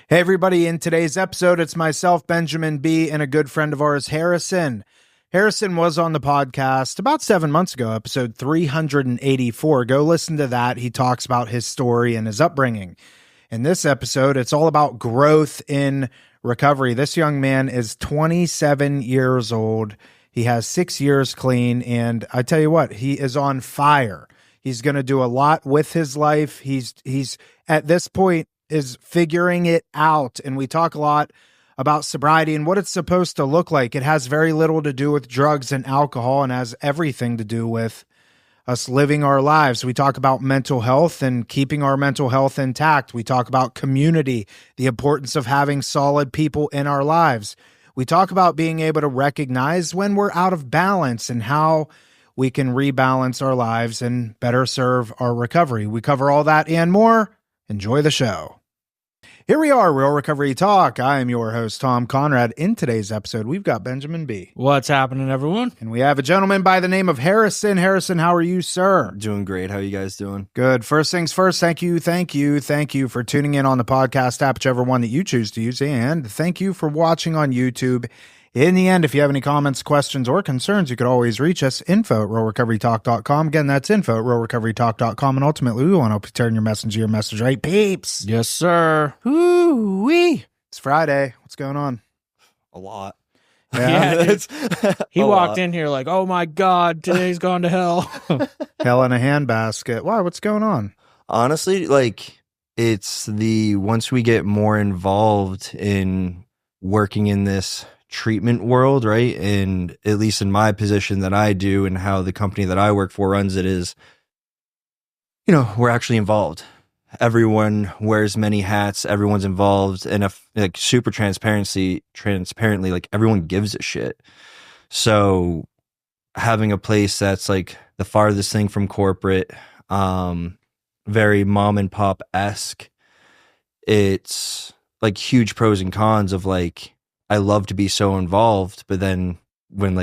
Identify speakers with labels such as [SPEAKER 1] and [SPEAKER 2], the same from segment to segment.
[SPEAKER 1] Hey, everybody. In today's episode, it's myself, Benjamin B., and a good friend of ours, Harrison. Harrison was on the podcast about 7 months ago, episode 384. Go listen to that. He talks about his story and his upbringing. In this episode, it's all about growth in recovery. This young man is 27 years old. He has 6 years clean, and I tell you what, he is on fire. He's going to do a lot with his life. He's at this point is figuring it out. And we talk a lot about sobriety and what it's supposed to look like. It has very little to do with drugs and alcohol and has everything to do with us living our lives. We talk about mental health and keeping our mental health intact. We talk about community, the importance of having solid people in our lives. We talk about being able to recognize when we're out of balance and how we can rebalance our lives and better serve our recovery. We cover all that and more. Enjoy the show. Here we are, Real Recovery Talk. I am your host, Tom Conrad. In today's episode, we've got Benjamin B.
[SPEAKER 2] What's happening, everyone?
[SPEAKER 1] And we have a gentleman by the name of Harrison. Harrison, how are you, sir?
[SPEAKER 3] Doing great. How are you guys doing?
[SPEAKER 1] Good. First things first, thank you for tuning in on the podcast app, whichever one that you choose to use. And thank you for watching on YouTube. In the end, if you have any comments, questions, or concerns, you could always reach us, info@realrecoverytalk.com. Again, that's info@realrecoverytalk.com. And ultimately, we want to help you turn your message into your message, right, peeps?
[SPEAKER 2] Yes, sir.
[SPEAKER 1] Ooh-wee. It's Friday. What's going on?
[SPEAKER 3] A lot.
[SPEAKER 2] Yeah, he walked in here like, oh my God, today's gone to hell.
[SPEAKER 1] Hell in a handbasket. Why? What's going on?
[SPEAKER 3] Honestly, it's once we get more involved in working in this treatment world, right? And at least in my position that I do and how the company that I work for runs it is, we're actually involved. Everyone wears many hats. Everyone's involved, and super transparently, everyone gives a shit. So having a place that's like the farthest thing from corporate, very mom and pop-esque, it's like huge pros and cons of I love to be so involved, but then when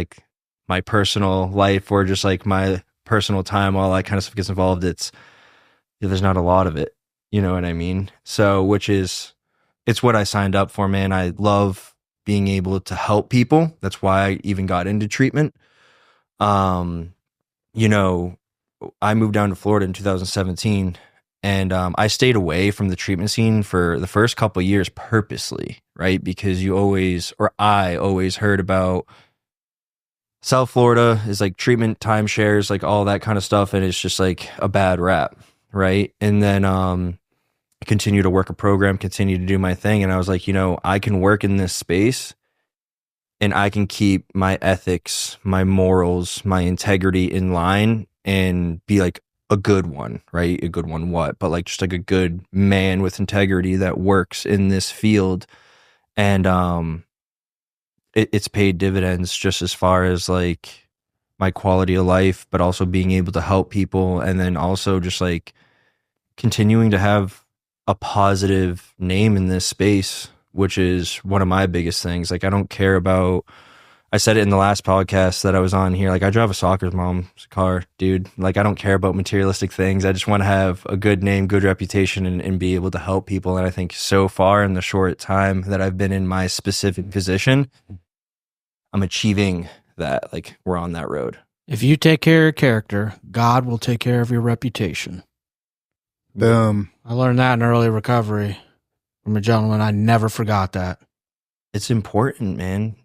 [SPEAKER 3] my personal life or just my personal time, all that kind of stuff gets involved, there's not a lot of it. You know what I mean? So, it's what I signed up for, man. I love being able to help people. That's why I even got into treatment. I moved down to Florida in 2017. And I stayed away from the treatment scene for the first couple of years purposely, right? Because I always heard about South Florida is treatment timeshares, all that kind of stuff. And it's just a bad rap, right? And then I continued to work a program, continue to do my thing. And I was like, I can work in this space and I can keep my ethics, my morals, my integrity in line and be a good one, right? A good one, what? But just a good man with integrity that works in this field. And it's paid dividends just as far as my quality of life, but also being able to help people. And then also just continuing to have a positive name in this space, which is one of my biggest things. I don't care about, I said it in the last podcast that I was on here. I drive a soccer mom's car, dude. I don't care about materialistic things. I just want to have a good name, good reputation, and be able to help people. And I think so far in the short time that I've been in my specific position, I'm achieving that. We're on that road.
[SPEAKER 2] If you take care of your character, God will take care of your reputation.
[SPEAKER 1] Boom.
[SPEAKER 2] I learned that in early recovery from a gentleman. I never forgot that.
[SPEAKER 3] It's important, man.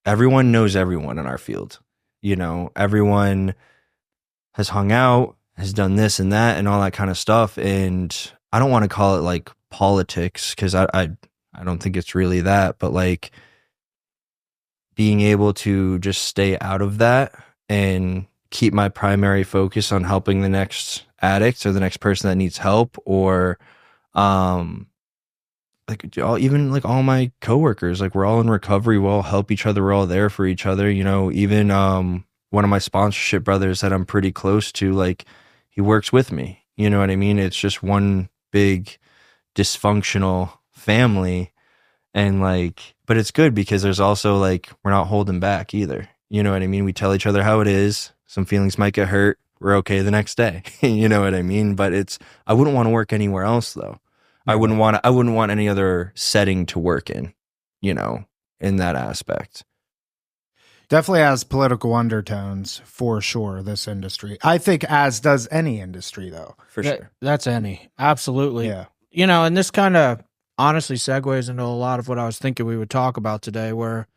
[SPEAKER 3] Everyone knows everyone in our field. Everyone has hung out, has done this and that and all that kind of stuff. And I don't want to call it politics because I don't think it's really that, but being able to just stay out of that and keep my primary focus on helping the next addict or the next person that needs help, or all my coworkers, we're all in recovery, we all help each other, we're all there for each other. Even one of my sponsorship brothers that I'm pretty close to, he works with me. You know what I mean? It's just one big dysfunctional family, and but it's good because there's also we're not holding back either. You know what I mean? We tell each other how it is. Some feelings might get hurt. We're okay the next day. You know what I mean? But I wouldn't want to work anywhere else though. I wouldn't want any other setting to work in, you know, in that aspect.
[SPEAKER 1] Definitely has political undertones for sure, this industry. I think as does any industry, though.
[SPEAKER 3] For sure.
[SPEAKER 2] That's any. Absolutely.
[SPEAKER 1] Yeah.
[SPEAKER 2] You know, and this kind of honestly segues into a lot of what I was thinking we would talk about today, where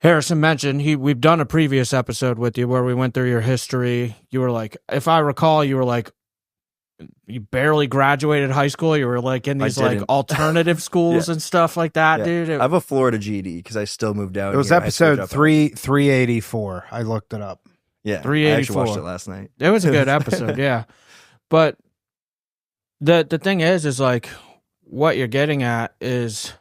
[SPEAKER 2] Harrison mentioned we've done a previous episode with you where we went through your history. You were like, if I recall, you were like, you barely graduated high school. You were like in these like alternative schools and stuff like that, dude.
[SPEAKER 3] I have a Florida GED because I still moved out.
[SPEAKER 1] It was episode 384. I looked it up.
[SPEAKER 3] Yeah,
[SPEAKER 2] 384.
[SPEAKER 3] I actually watched it last night.
[SPEAKER 2] It was a good episode, yeah. But the thing is like what you're getting at is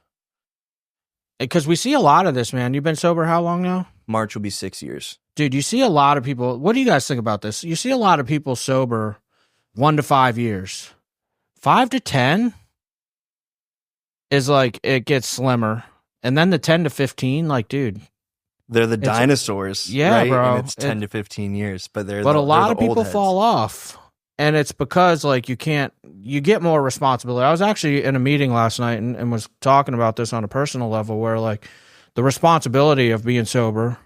[SPEAKER 2] because we see a lot of this, man. You've been sober how long now?
[SPEAKER 3] March will be 6 years.
[SPEAKER 2] Dude, you see a lot of people. What do you guys think about this? You see a lot of people sober 1 to 5 years. 5 to 10 is like it gets slimmer. And then the 10 to 15, like, dude.
[SPEAKER 3] They're the dinosaurs.
[SPEAKER 2] Yeah,
[SPEAKER 3] right?
[SPEAKER 2] bro.
[SPEAKER 3] And it's 10 to 15 years. But a
[SPEAKER 2] lot of people fall off. And it's because like you get more responsibility. I was actually in a meeting last night and was talking about this on a personal level where like the responsibility of being sober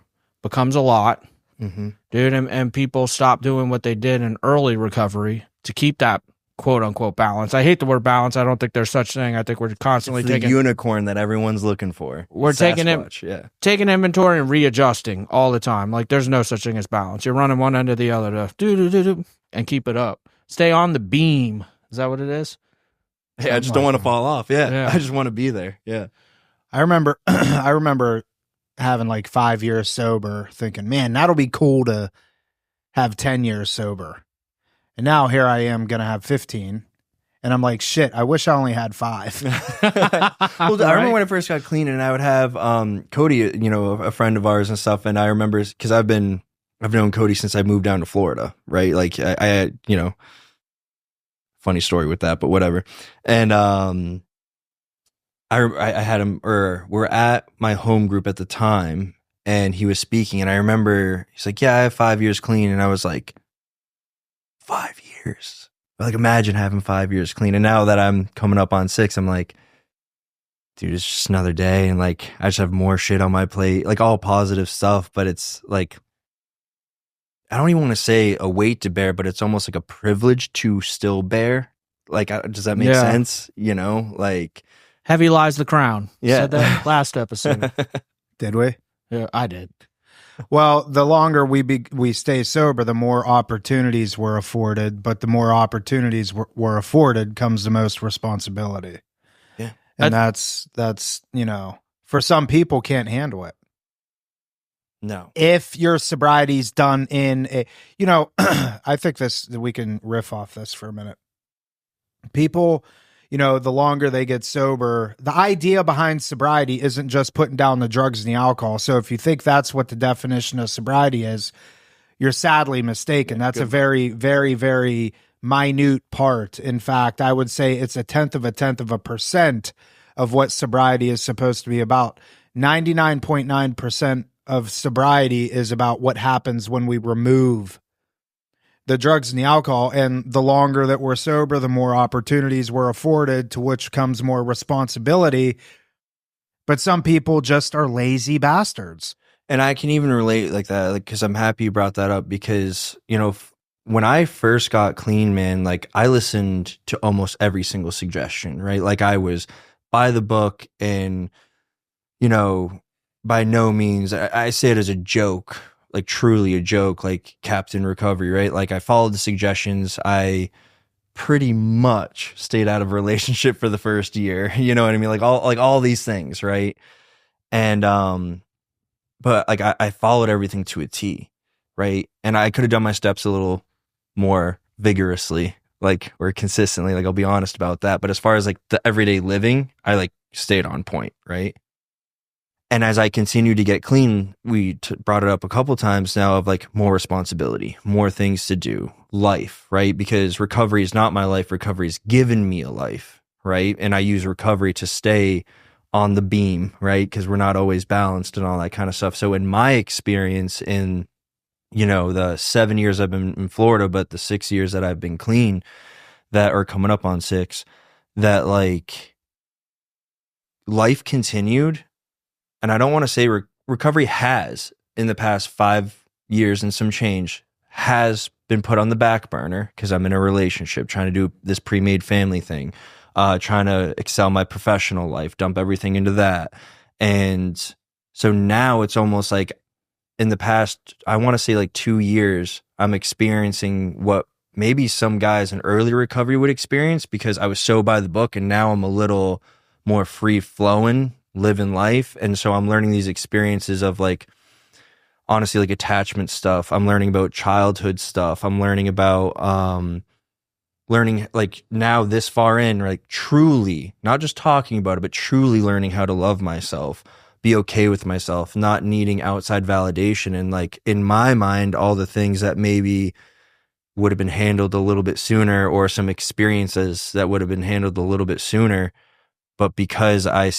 [SPEAKER 2] becomes a lot, dude. And people stop doing what they did in early recovery to keep that quote unquote balance. I hate the word balance. I don't think there's such thing. I think we're constantly taking
[SPEAKER 3] the unicorn that everyone's looking for.
[SPEAKER 2] We're taking inventory and readjusting all the time. Like there's no such thing as balance. You're running one end to the other to do and keep it up. Stay on the beam. Is that what it is?
[SPEAKER 3] Hey, I just don't want to fall off. Yeah. I just want to be there. Yeah.
[SPEAKER 1] I remember having like 5 years sober thinking, man, that'll be cool to have 10 years sober. And now here I am going to have 15. And I'm like, shit, I wish I only had 5.
[SPEAKER 3] Well, I remember when I first got clean and I would have Cody, you know, a friend of ours and stuff. And I remember because I've known Cody since I moved down to Florida, right? Like I you know, funny story with that, but whatever. And I had him, or we're at my home group at the time, and he was speaking, and I remember he's like, "Yeah, I have 5 years clean," and I was like, 5 years? Like, imagine having 5 years clean. And now that I'm coming up on 6, I'm like, dude, it's just another day, and like I just have more shit on my plate, like all positive stuff, but it's like, I don't even want to say a weight to bear, but it's almost like a privilege to still bear. Like, does that make sense? You know, like
[SPEAKER 2] heavy lies the crown.
[SPEAKER 3] Yeah.
[SPEAKER 2] Said that last episode.
[SPEAKER 1] Did we?
[SPEAKER 2] Yeah, I did.
[SPEAKER 1] Well, the longer we stay sober, the more opportunities we're afforded, but the more opportunities we're afforded comes the most responsibility.
[SPEAKER 3] Yeah.
[SPEAKER 1] And that's, you know, for some people can't handle it.
[SPEAKER 3] No.
[SPEAKER 1] If your sobriety's done in a, you know, I think we can riff off this for a minute. People, you know, the longer they get sober, the idea behind sobriety isn't just putting down the drugs and the alcohol. So if you think that's what the definition of sobriety is, you're sadly mistaken. That's a very, very, very minute part. In fact, I would say it's 0.1% of what sobriety is supposed to be about. 99.9% of sobriety is about what happens when we remove the drugs and the alcohol. And the longer that we're sober, the more opportunities we're afforded, to which comes more responsibility. But some people just are lazy bastards.
[SPEAKER 3] And I can even relate like that, like, because I'm happy you brought that up, because, you know, when I first got clean, man, like I listened to almost every single suggestion, right? Like I was by the book, and, you know, by no means, I say it as a joke, like truly a joke, like Captain Recovery, right? Like I followed the suggestions. I pretty much stayed out of a relationship for the first year. You know what I mean? Like all these things, right? And but like I followed everything to a T, right? And I could have done my steps a little more vigorously, like, or consistently, like I'll be honest about that. But as far as like the everyday living, I like stayed on point, right? And as I continue to get clean, we brought it up a couple times now of like more responsibility, more things to do, life, right? Because recovery is not my life. Recovery's given me a life, right? And I use recovery to stay on the beam, right? Because we're not always balanced and all that kind of stuff. So in my experience, in, you know, the 7 years I've been in Florida, but the 6 years that I've been clean, that are coming up on 6, that like life continued. And I don't want to say recovery has in the past 5 years and some change has been put on the back burner because I'm in a relationship trying to do this pre-made family thing, trying to excel my professional life, dump everything into that. And so now it's almost like in the past, I want to say like 2 years, I'm experiencing what maybe some guys in early recovery would experience because I was so by the book, and now I'm a little more free flowing, living life. And so I'm learning these experiences of like, honestly, like attachment stuff. I'm learning about childhood stuff. I'm learning about, learning like now this far in, like truly, not just talking about it, but truly learning how to love myself, be okay with myself, not needing outside validation. And like in my mind, all the things that maybe would have been handled a little bit sooner, or some experiences that would have been handled a little bit sooner. But because I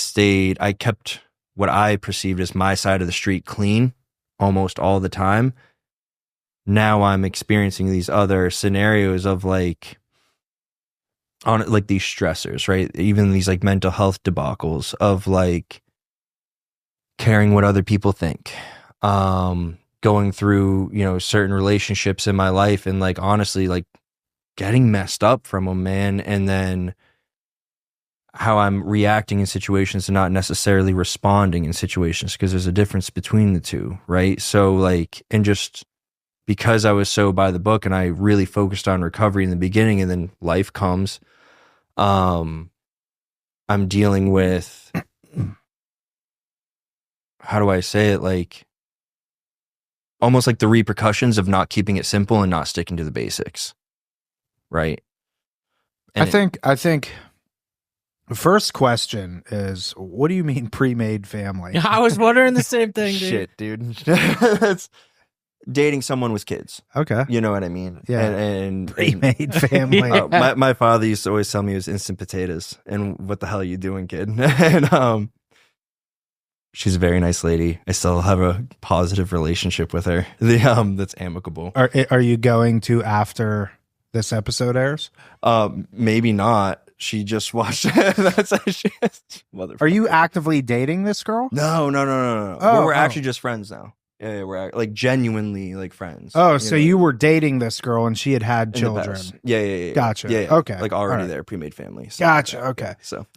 [SPEAKER 3] kept what I perceived as my side of the street clean almost all the time. Now I'm experiencing these other scenarios of like, on like these stressors, right? Even these like mental health debacles of like caring what other people think, going through, you know, certain relationships in my life, and like honestly like getting messed up from them, man. And then how I'm reacting in situations and not necessarily responding in situations, because there's a difference between the two, right? So like, and just because I was so by the book and I really focused on recovery in the beginning, and then life comes, I'm dealing with, how do I say it? Like almost like the repercussions of not keeping it simple and not sticking to the basics. Right. And
[SPEAKER 1] I think the first question is, what do you mean pre-made family?
[SPEAKER 2] I was wondering the same thing, dude.
[SPEAKER 3] Shit, dude. That's dating someone with kids.
[SPEAKER 1] Okay.
[SPEAKER 3] You know what I mean?
[SPEAKER 1] Yeah.
[SPEAKER 3] And
[SPEAKER 1] Pre-made family.
[SPEAKER 3] my father used to always tell me it was instant potatoes. And what the hell are you doing, kid? And she's a very nice lady. I still have a positive relationship with her. That's amicable.
[SPEAKER 1] Are you going to after this episode airs?
[SPEAKER 3] Maybe not. She just watched it. That's she motherfucker.
[SPEAKER 1] Are you actively dating this girl?
[SPEAKER 3] No.
[SPEAKER 1] Oh,
[SPEAKER 3] we're actually just friends now. Yeah, we're like genuinely like friends.
[SPEAKER 1] Oh, so you were dating this girl and she had
[SPEAKER 3] in
[SPEAKER 1] children.
[SPEAKER 3] Yeah.
[SPEAKER 1] Gotcha.
[SPEAKER 3] Yeah.
[SPEAKER 1] Okay.
[SPEAKER 3] Like already
[SPEAKER 1] All right.
[SPEAKER 3] there, pre-made family. So,
[SPEAKER 1] Gotcha. Okay.
[SPEAKER 3] So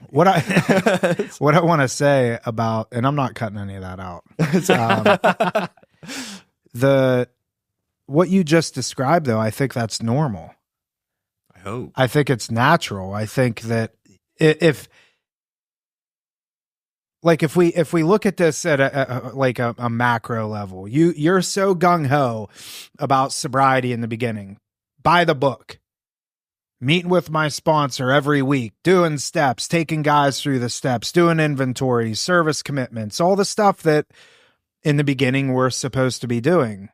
[SPEAKER 1] what I want to say about, and I'm not cutting any of that out. What you just described though, I think that's normal.
[SPEAKER 3] I hope.
[SPEAKER 1] I think it's natural. I think that if we look at this at a macro level, you're so gung ho about sobriety in the beginning, by the book, meeting with my sponsor every week, doing steps, taking guys through the steps, doing inventories, service commitments, all the stuff that in the beginning we're supposed to be doing.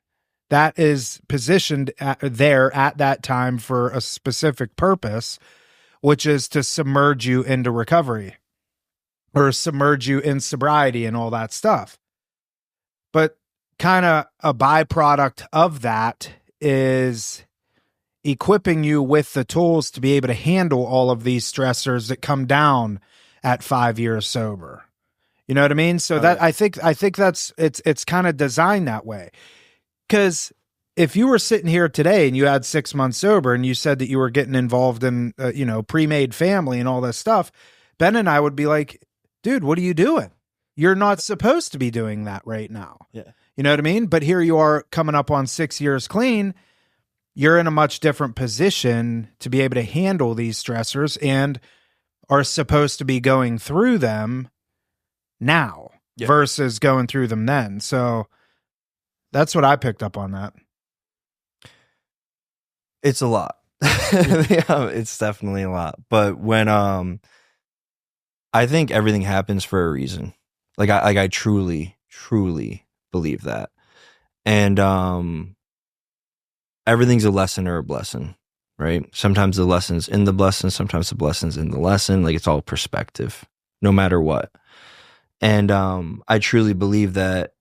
[SPEAKER 1] That is positioned there at that time for a specific purpose, which is to submerge you into recovery or submerge you in sobriety and all that stuff. But kind of a byproduct of that is equipping you with the tools to be able to handle all of these stressors that come down at 5 years sober. You know what I mean? So that I think that's it's kind of designed that way. Because if you were sitting here today and you had 6 months sober and you said that you were getting involved in, pre-made family and all this stuff, Ben and I would be like, dude, what are you doing? You're not supposed to be doing that right now.
[SPEAKER 3] Yeah.
[SPEAKER 1] You know what I mean? But here you are coming up on 6 years clean. You're in a much different position to be able to handle these stressors and are supposed to be going through them now versus going through them then. So that's what I picked up on that.
[SPEAKER 3] It's a lot. It's definitely a lot. But when I think everything happens for a reason. I truly believe that. And everything's a lesson or a blessing, right? Sometimes the lesson's in the blessing, sometimes the blessing's in the lesson. Like it's all perspective, no matter what. And I truly believe that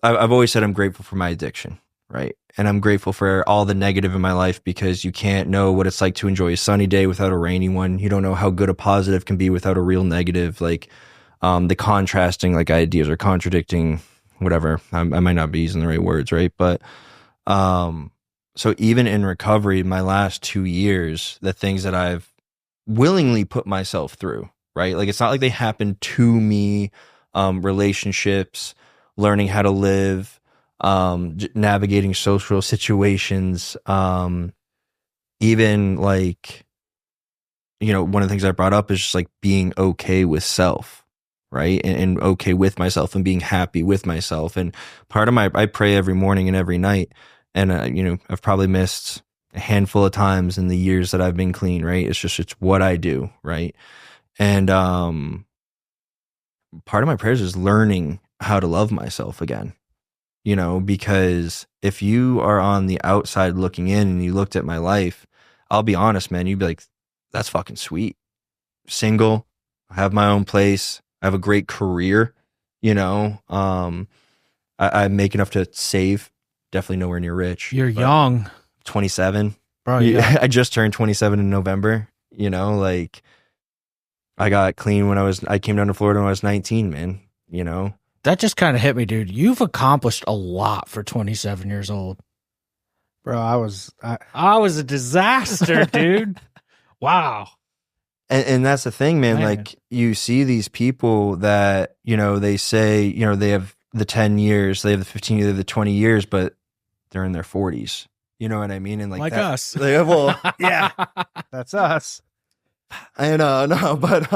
[SPEAKER 3] I've always said I'm grateful for my addiction, right? And I'm grateful for all the negative in my life, because you can't know what it's like to enjoy a sunny day without a rainy one. You don't know how good a positive can be without a real negative. Like, the contrasting, like, ideas or contradicting, whatever. I might not be using the right words, right? But, so even in recovery, my last 2 years, the things that I've willingly put myself through, right? Like, it's not like they happened to me. Relationships, learning how to live, navigating social situations, even like, one of the things I brought up is just like being okay with self, right? And okay with myself and being happy with myself. And part of I pray every morning and every night. And, I've probably missed a handful of times in the years that I've been clean, right? It's what I do, right? And, part of my prayers is learning how to love myself again, because if you are on the outside looking in and you looked at my life, I'll be honest, man, you'd be like, that's fucking sweet. Single, I have my own place, I have a great career, I make enough to save, definitely nowhere near rich.
[SPEAKER 2] You're young.
[SPEAKER 3] 27.
[SPEAKER 2] Bro, yeah.
[SPEAKER 3] I just turned 27 in November, like, I got clean I came down to Florida when I was 19, man,
[SPEAKER 2] That just kind of hit me, dude. You've accomplished a lot for 27 years old.
[SPEAKER 1] Bro, I was
[SPEAKER 2] a disaster, dude. Wow.
[SPEAKER 3] And that's the thing, man. Like, you see these people that, they say, they have the 10 years, they have the 15 years, they have the 20 years, but they're in their 40s. You know what I mean? And like
[SPEAKER 2] us.
[SPEAKER 3] Well, yeah,
[SPEAKER 1] that's us.
[SPEAKER 3] I know, no, but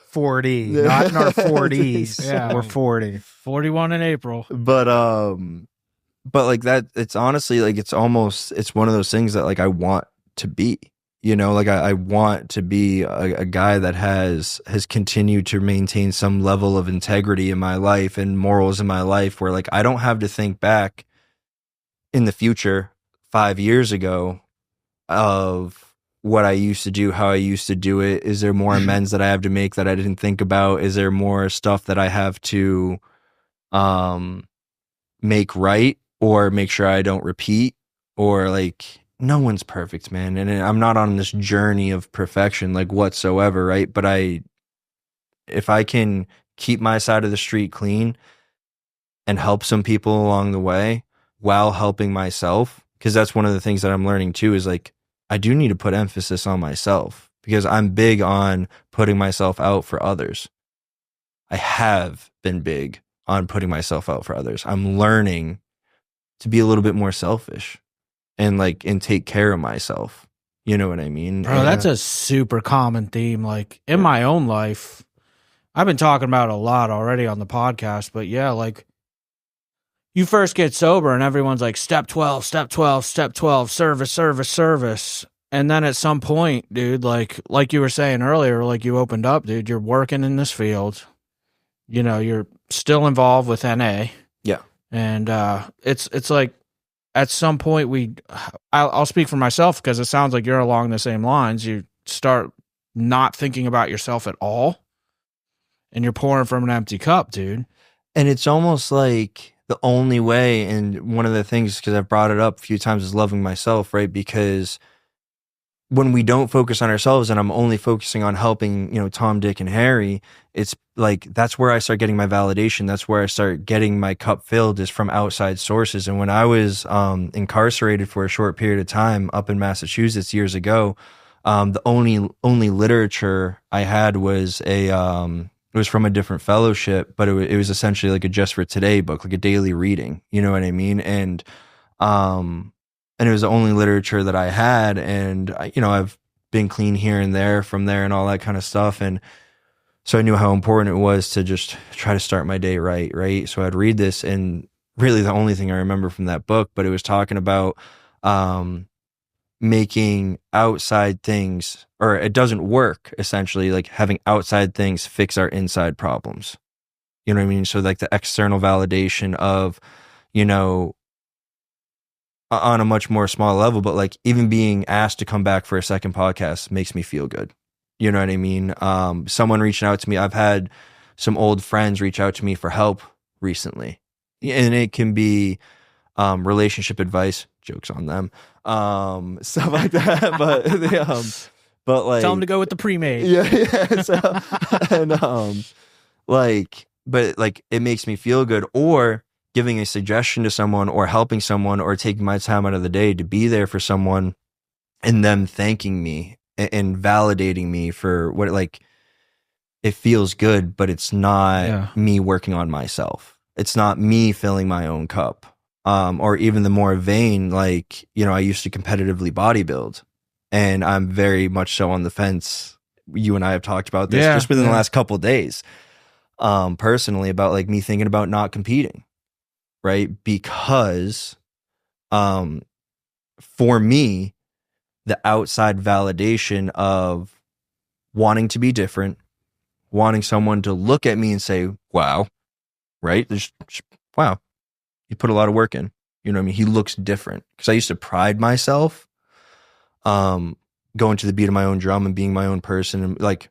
[SPEAKER 1] 40, not in our 40s.
[SPEAKER 2] Yeah,
[SPEAKER 1] we're 40.
[SPEAKER 2] 41 in April.
[SPEAKER 3] But like that, it's honestly like it's one of those things that like I want to be. Like I want to be a guy that has continued to maintain some level of integrity in my life and morals in my life, where like I don't have to think back in the future 5 years ago of what I used to do, how I used to do it. Is there more amends that I have to make that I didn't think about? Is there more stuff that I have to make right or make sure I don't repeat? Or like, no one's perfect, man. And I'm not on this journey of perfection like whatsoever, right? But if I can keep my side of the street clean and help some people along the way while helping myself, because that's one of the things that I'm learning too, is like, I do need to put emphasis on myself, because I'm big on putting myself out for others. I have been big on putting myself out for others. I'm learning to be a little bit more selfish and take care of myself. You know what I mean?
[SPEAKER 2] Bro, that's a super common theme. Like in my own life, I've been talking about it a lot already on the podcast, but yeah, like you first get sober and everyone's like step 12, step 12, step 12, service, service, service. And then at some point, dude, like you were saying earlier, like you opened up, dude, you're working in this field. You're still involved with NA.
[SPEAKER 3] Yeah.
[SPEAKER 2] And it's like at some point I'll speak for myself, because it sounds like you're along the same lines. You start not thinking about yourself at all, and you're pouring from an empty cup, dude.
[SPEAKER 3] And it's almost like the only way, and one of the things, because I've brought it up a few times, is loving myself, right? Because when we don't focus on ourselves and I'm only focusing on helping, Tom, Dick, and Harry, it's like, that's where I start getting my validation. That's where I start getting my cup filled, is from outside sources. And when I was incarcerated for a short period of time up in Massachusetts years ago, the only literature I had was it was from a different fellowship, but it was essentially like a Just for Today book, like a daily reading. You know what I mean? And it was the only literature that I had. And, I've been clean here and there from there and all that kind of stuff. And so I knew how important it was to just try to start my day right. Right. So I'd read this, and really the only thing I remember from that book, but it was talking about making outside things, or it doesn't work, essentially, like having outside things fix our inside problems. You know what I mean? So like the external validation of, on a much more small level, but like even being asked to come back for a second podcast makes me feel good. You know what I mean? Someone reaching out to me. I've had some old friends reach out to me for help recently, and it can be relationship advice, jokes on them, stuff like that. But but like,
[SPEAKER 2] tell them to go with the Premade.
[SPEAKER 3] Yeah. So, and but like, it makes me feel good, or giving a suggestion to someone, or helping someone, or taking my time out of the day to be there for someone, and them thanking me and validating me for what, like, it feels good, but it's not me working on myself. It's not me filling my own cup. Or even the more vain, like, I used to competitively bodybuild, and I'm very much so on the fence. You and I have talked about this just within the last couple of days, personally, about like me thinking about not competing, right? Because, for me, the outside validation of wanting to be different, wanting someone to look at me and say, wow, right? Wow, he put a lot of work in. You know what I mean? He looks different. Because I used to pride myself, going to the beat of my own drum and being my own person. And like,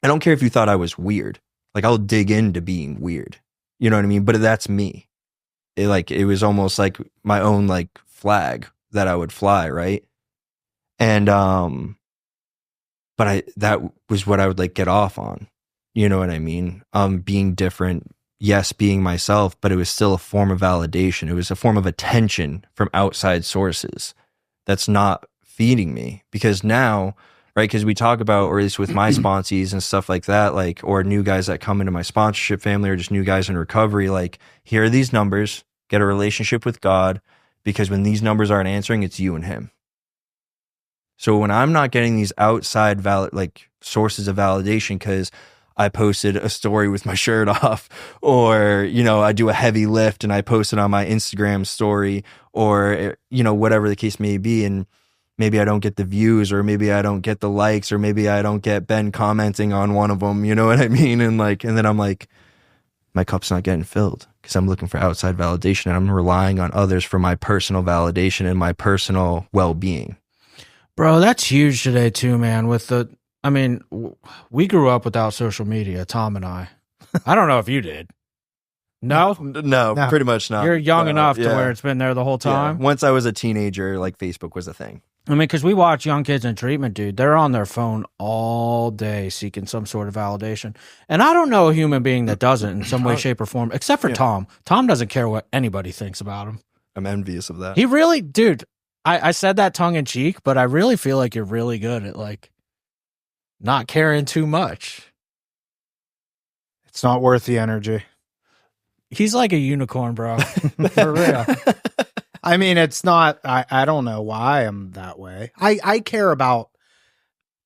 [SPEAKER 3] I don't care if you thought I was weird. Like, I'll dig into being weird. You know what I mean? But that's me. It was almost like my own like flag that I would fly, right? And but that was what I would like get off on. You know what I mean? Being different, yes, being myself, but it was still a form of validation. It was a form of attention from outside sources that's not feeding me. Because now, right, because we talk about, or at least with my sponsees and stuff like that, like, or new guys that come into my sponsorship family, or just new guys in recovery, like, here are these numbers, get a relationship with God, because when these numbers aren't answering, it's you and him. So when I'm not getting these outside sources of validation, because I posted a story with my shirt off, or, I do a heavy lift and I post it on my Instagram story, or, whatever the case may be. And maybe I don't get the views, or maybe I don't get the likes, or maybe I don't get Ben commenting on one of them. You know what I mean? And then I'm like, my cup's not getting filled because I'm looking for outside validation, and I'm relying on others for my personal validation and my personal well-being.
[SPEAKER 2] Bro, that's huge today too, man. We grew up without social media, Tom and I. I don't know if you did. No,
[SPEAKER 3] pretty much not.
[SPEAKER 2] You're young enough to where it's been there the whole time.
[SPEAKER 3] Yeah. Once I was a teenager, like, Facebook was a thing.
[SPEAKER 2] Because we watch young kids in treatment, dude. They're on their phone all day seeking some sort of validation. And I don't know a human being that doesn't in some way, shape, or form, except for Tom. Tom doesn't care what anybody thinks about him.
[SPEAKER 3] I'm envious of that.
[SPEAKER 2] He really, dude, I said that tongue in cheek, but I really feel like you're really good at, like, not caring too much.
[SPEAKER 1] It's not worth the energy.
[SPEAKER 2] He's like a unicorn, bro. For real.
[SPEAKER 1] I mean, it's not, I don't know why I'm that way. I care about,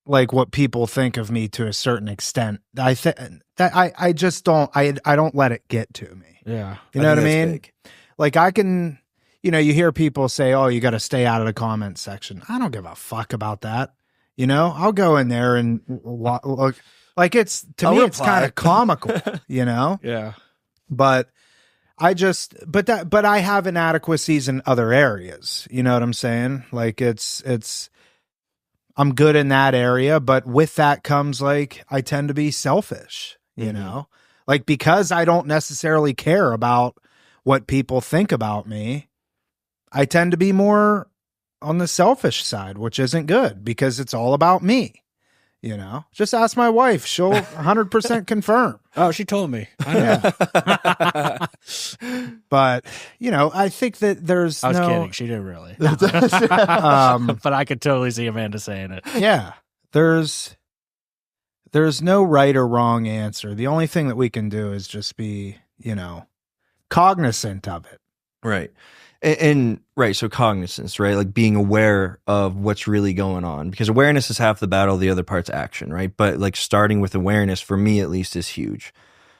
[SPEAKER 1] like, what people think of me to a certain extent. I just don't, I don't let it get to me.
[SPEAKER 2] Yeah.
[SPEAKER 1] You know what I mean? Big. Like, I can, you hear people say, oh, you got to stay out of the comments section. I don't give a fuck about that. I'll go in there and look, like, it's, to me, it's kind of comical,
[SPEAKER 2] Yeah.
[SPEAKER 1] But but I have inadequacies in other areas. You know what I'm saying? Like, I'm good in that area, but with that comes, like, I tend to be selfish, like, because I don't necessarily care about what people think about me. I tend to be more on the selfish side, which isn't good because it's all about me. Just ask my wife. She'll 100% confirm.
[SPEAKER 2] Oh, she told me. I
[SPEAKER 1] know. But, I think that there's
[SPEAKER 2] I was kidding. She didn't really. But I could totally see Amanda saying it.
[SPEAKER 1] Yeah. There's no right or wrong answer. The only thing that we can do is just be, cognizant of it.
[SPEAKER 3] Right. And right, so cognizance, right? Like, being aware of what's really going on, because awareness is half the battle, the other part's action, right? But, like, starting with awareness, for me at least, is huge.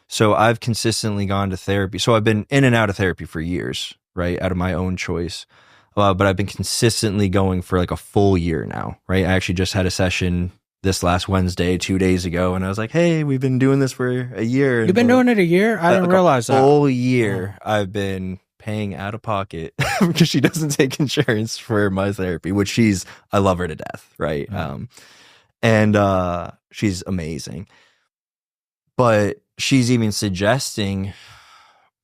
[SPEAKER 3] So I've consistently gone to therapy. So I've been in and out of therapy for years, right? Out of my own choice. But I've been consistently going for like a full year now, right? I actually just had a session this last Wednesday, 2 days ago, and I was like, hey, we've been doing this for a year.
[SPEAKER 2] You've been doing it a year? I didn't realize that.
[SPEAKER 3] A whole year I've been paying out of pocket because she doesn't take insurance for my therapy, which I love her to death, right? And she's amazing. But she's even suggesting,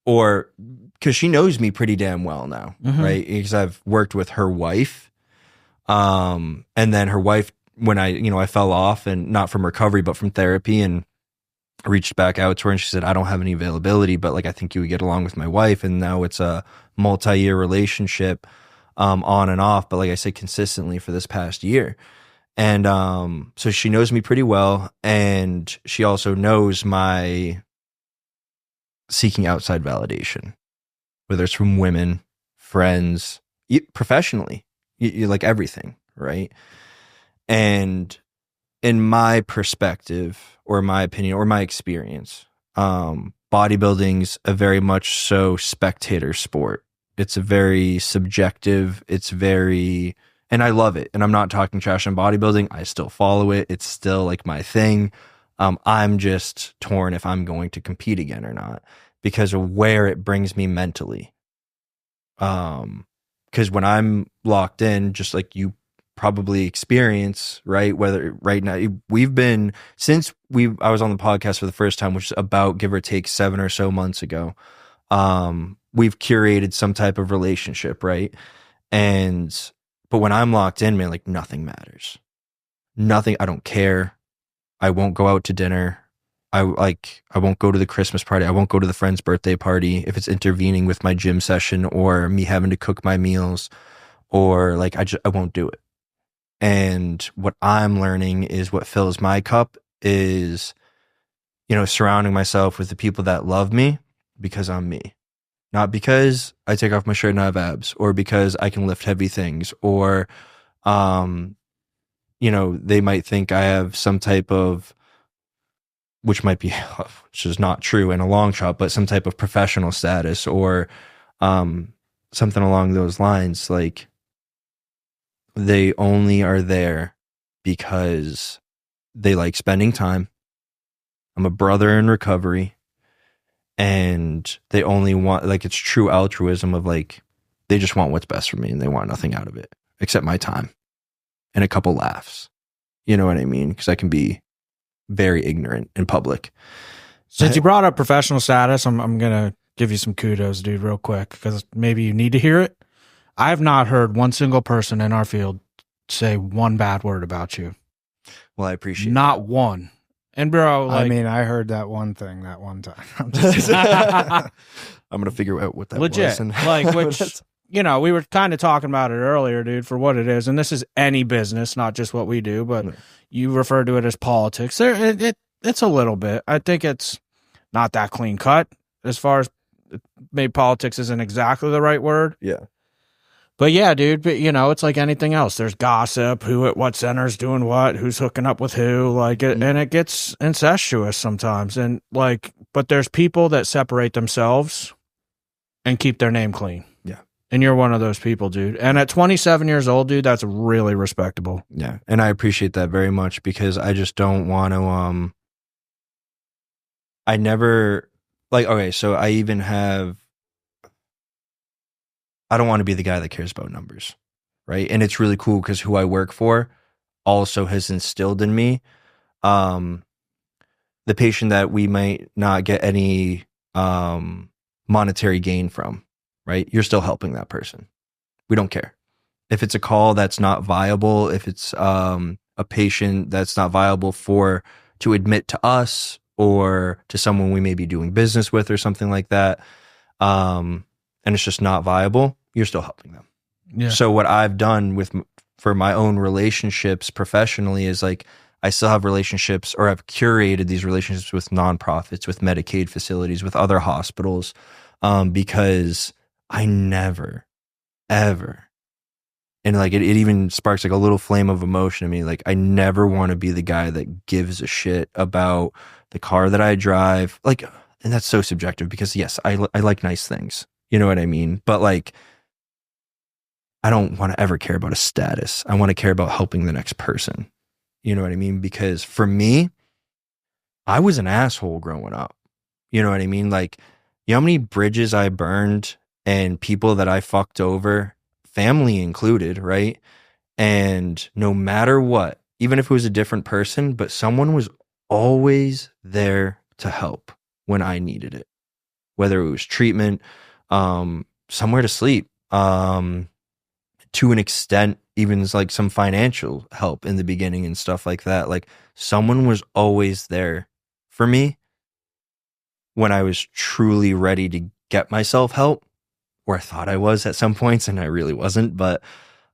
[SPEAKER 3] or because she knows me pretty damn well now, right? Because I've worked with her wife. And then her wife, when I fell off, and not from recovery, but from therapy, and reached back out to her, and she said, I don't have any availability, but like, I think you would get along with my wife. And now it's a multi-year relationship, on and off, but like I said, consistently for this past year. And, so she knows me pretty well. And she also knows my seeking outside validation, whether it's from women, friends, professionally, you like everything, right? And in my perspective, or my opinion, or my experience, bodybuilding's a very much so spectator sport. It's a very subjective, and I love it. And I'm not talking trash on bodybuilding. I still follow it. It's still like my thing. I'm just torn if I'm going to compete again or not, because of where it brings me mentally. Because when I'm locked in, just like you probably experience, right? Whether right now we've been, since I was on the podcast for the first time, which is about give or take 7 or so months ago, we've curated some type of relationship, right? But when I'm locked in, man, like nothing matters. Nothing. I don't care. I won't go out to dinner. I won't go to the Christmas party. I won't go to the friend's birthday party if it's intervening with my gym session or me having to cook my meals, or like I won't do it. And what I'm learning is what fills my cup is, surrounding myself with the people that love me because I'm me. Not because I take off my shirt and I have abs, or because I can lift heavy things, or, they might think I have some type of, which is not true in a long shot, but some type of professional status, or something along those lines. Like, they only are there because they like spending time. I'm a brother in recovery. And they only want, like, it's true altruism of like, they just want what's best for me, and they want nothing out of it except my time and a couple laughs. You know what I mean? Because I can be very ignorant in public.
[SPEAKER 2] Since you brought up professional status, I'm going to give you some kudos, dude, real quick, because maybe you need to hear it. I have not heard one single person in our field say one bad word about you.
[SPEAKER 3] Well, I appreciate
[SPEAKER 2] Not one. And bro, like,
[SPEAKER 1] I mean, I heard that one thing that one time.
[SPEAKER 3] I'm going to figure out what that
[SPEAKER 2] legit,
[SPEAKER 3] was. And
[SPEAKER 2] like, which, we were kind of talking about it earlier, dude, for what it is. And this is any business, not just what we do, but you refer to it as politics. It's a little bit. I think it's not that clean cut as far as maybe politics isn't exactly the right word.
[SPEAKER 3] Yeah.
[SPEAKER 2] But yeah, dude, but it's like anything else. There's gossip, who at what center's doing what, who's hooking up with who, like, and it gets incestuous sometimes. And like, but there's people that separate themselves and keep their name clean.
[SPEAKER 3] Yeah.
[SPEAKER 2] And you're one of those people, dude. And at 27 years old, dude, that's really respectable.
[SPEAKER 3] Yeah. And I appreciate that very much, because I just don't want to, I never, like, okay, so I don't want to be the guy that cares about numbers, right? And it's really cool because who I work for also has instilled in me the patient that we might not get any monetary gain from, right? You're still helping that person. We don't care. If it's a call that's not viable, if it's a patient that's not viable to admit to us or to someone we may be doing business with or something like that, and it's just not viable, you're still helping them.
[SPEAKER 2] Yeah.
[SPEAKER 3] So what I've done for my own relationships professionally is like, I still have relationships, or I've curated these relationships with nonprofits, with Medicaid facilities, with other hospitals, because I never, ever, and like it even sparks like a little flame of emotion in me. Like, I never want to be the guy that gives a shit about the car that I drive. Like, and that's so subjective, because yes, I like nice things. You know what I mean? But like, I don't want to ever care about a status. I want to care about helping the next person. You know what I mean? Because for me, I was an asshole growing up. You know what I mean? Like, you know how many bridges I burned and people that I fucked over, family included, right? And no matter what, even if it was a different person, but someone was always there to help when I needed it. Whether it was treatment, somewhere to sleep, to an extent, even like some financial help in the beginning and stuff like that. Like someone was always there for me when I was truly ready to get myself help, or I thought I was at some points and I really wasn't. But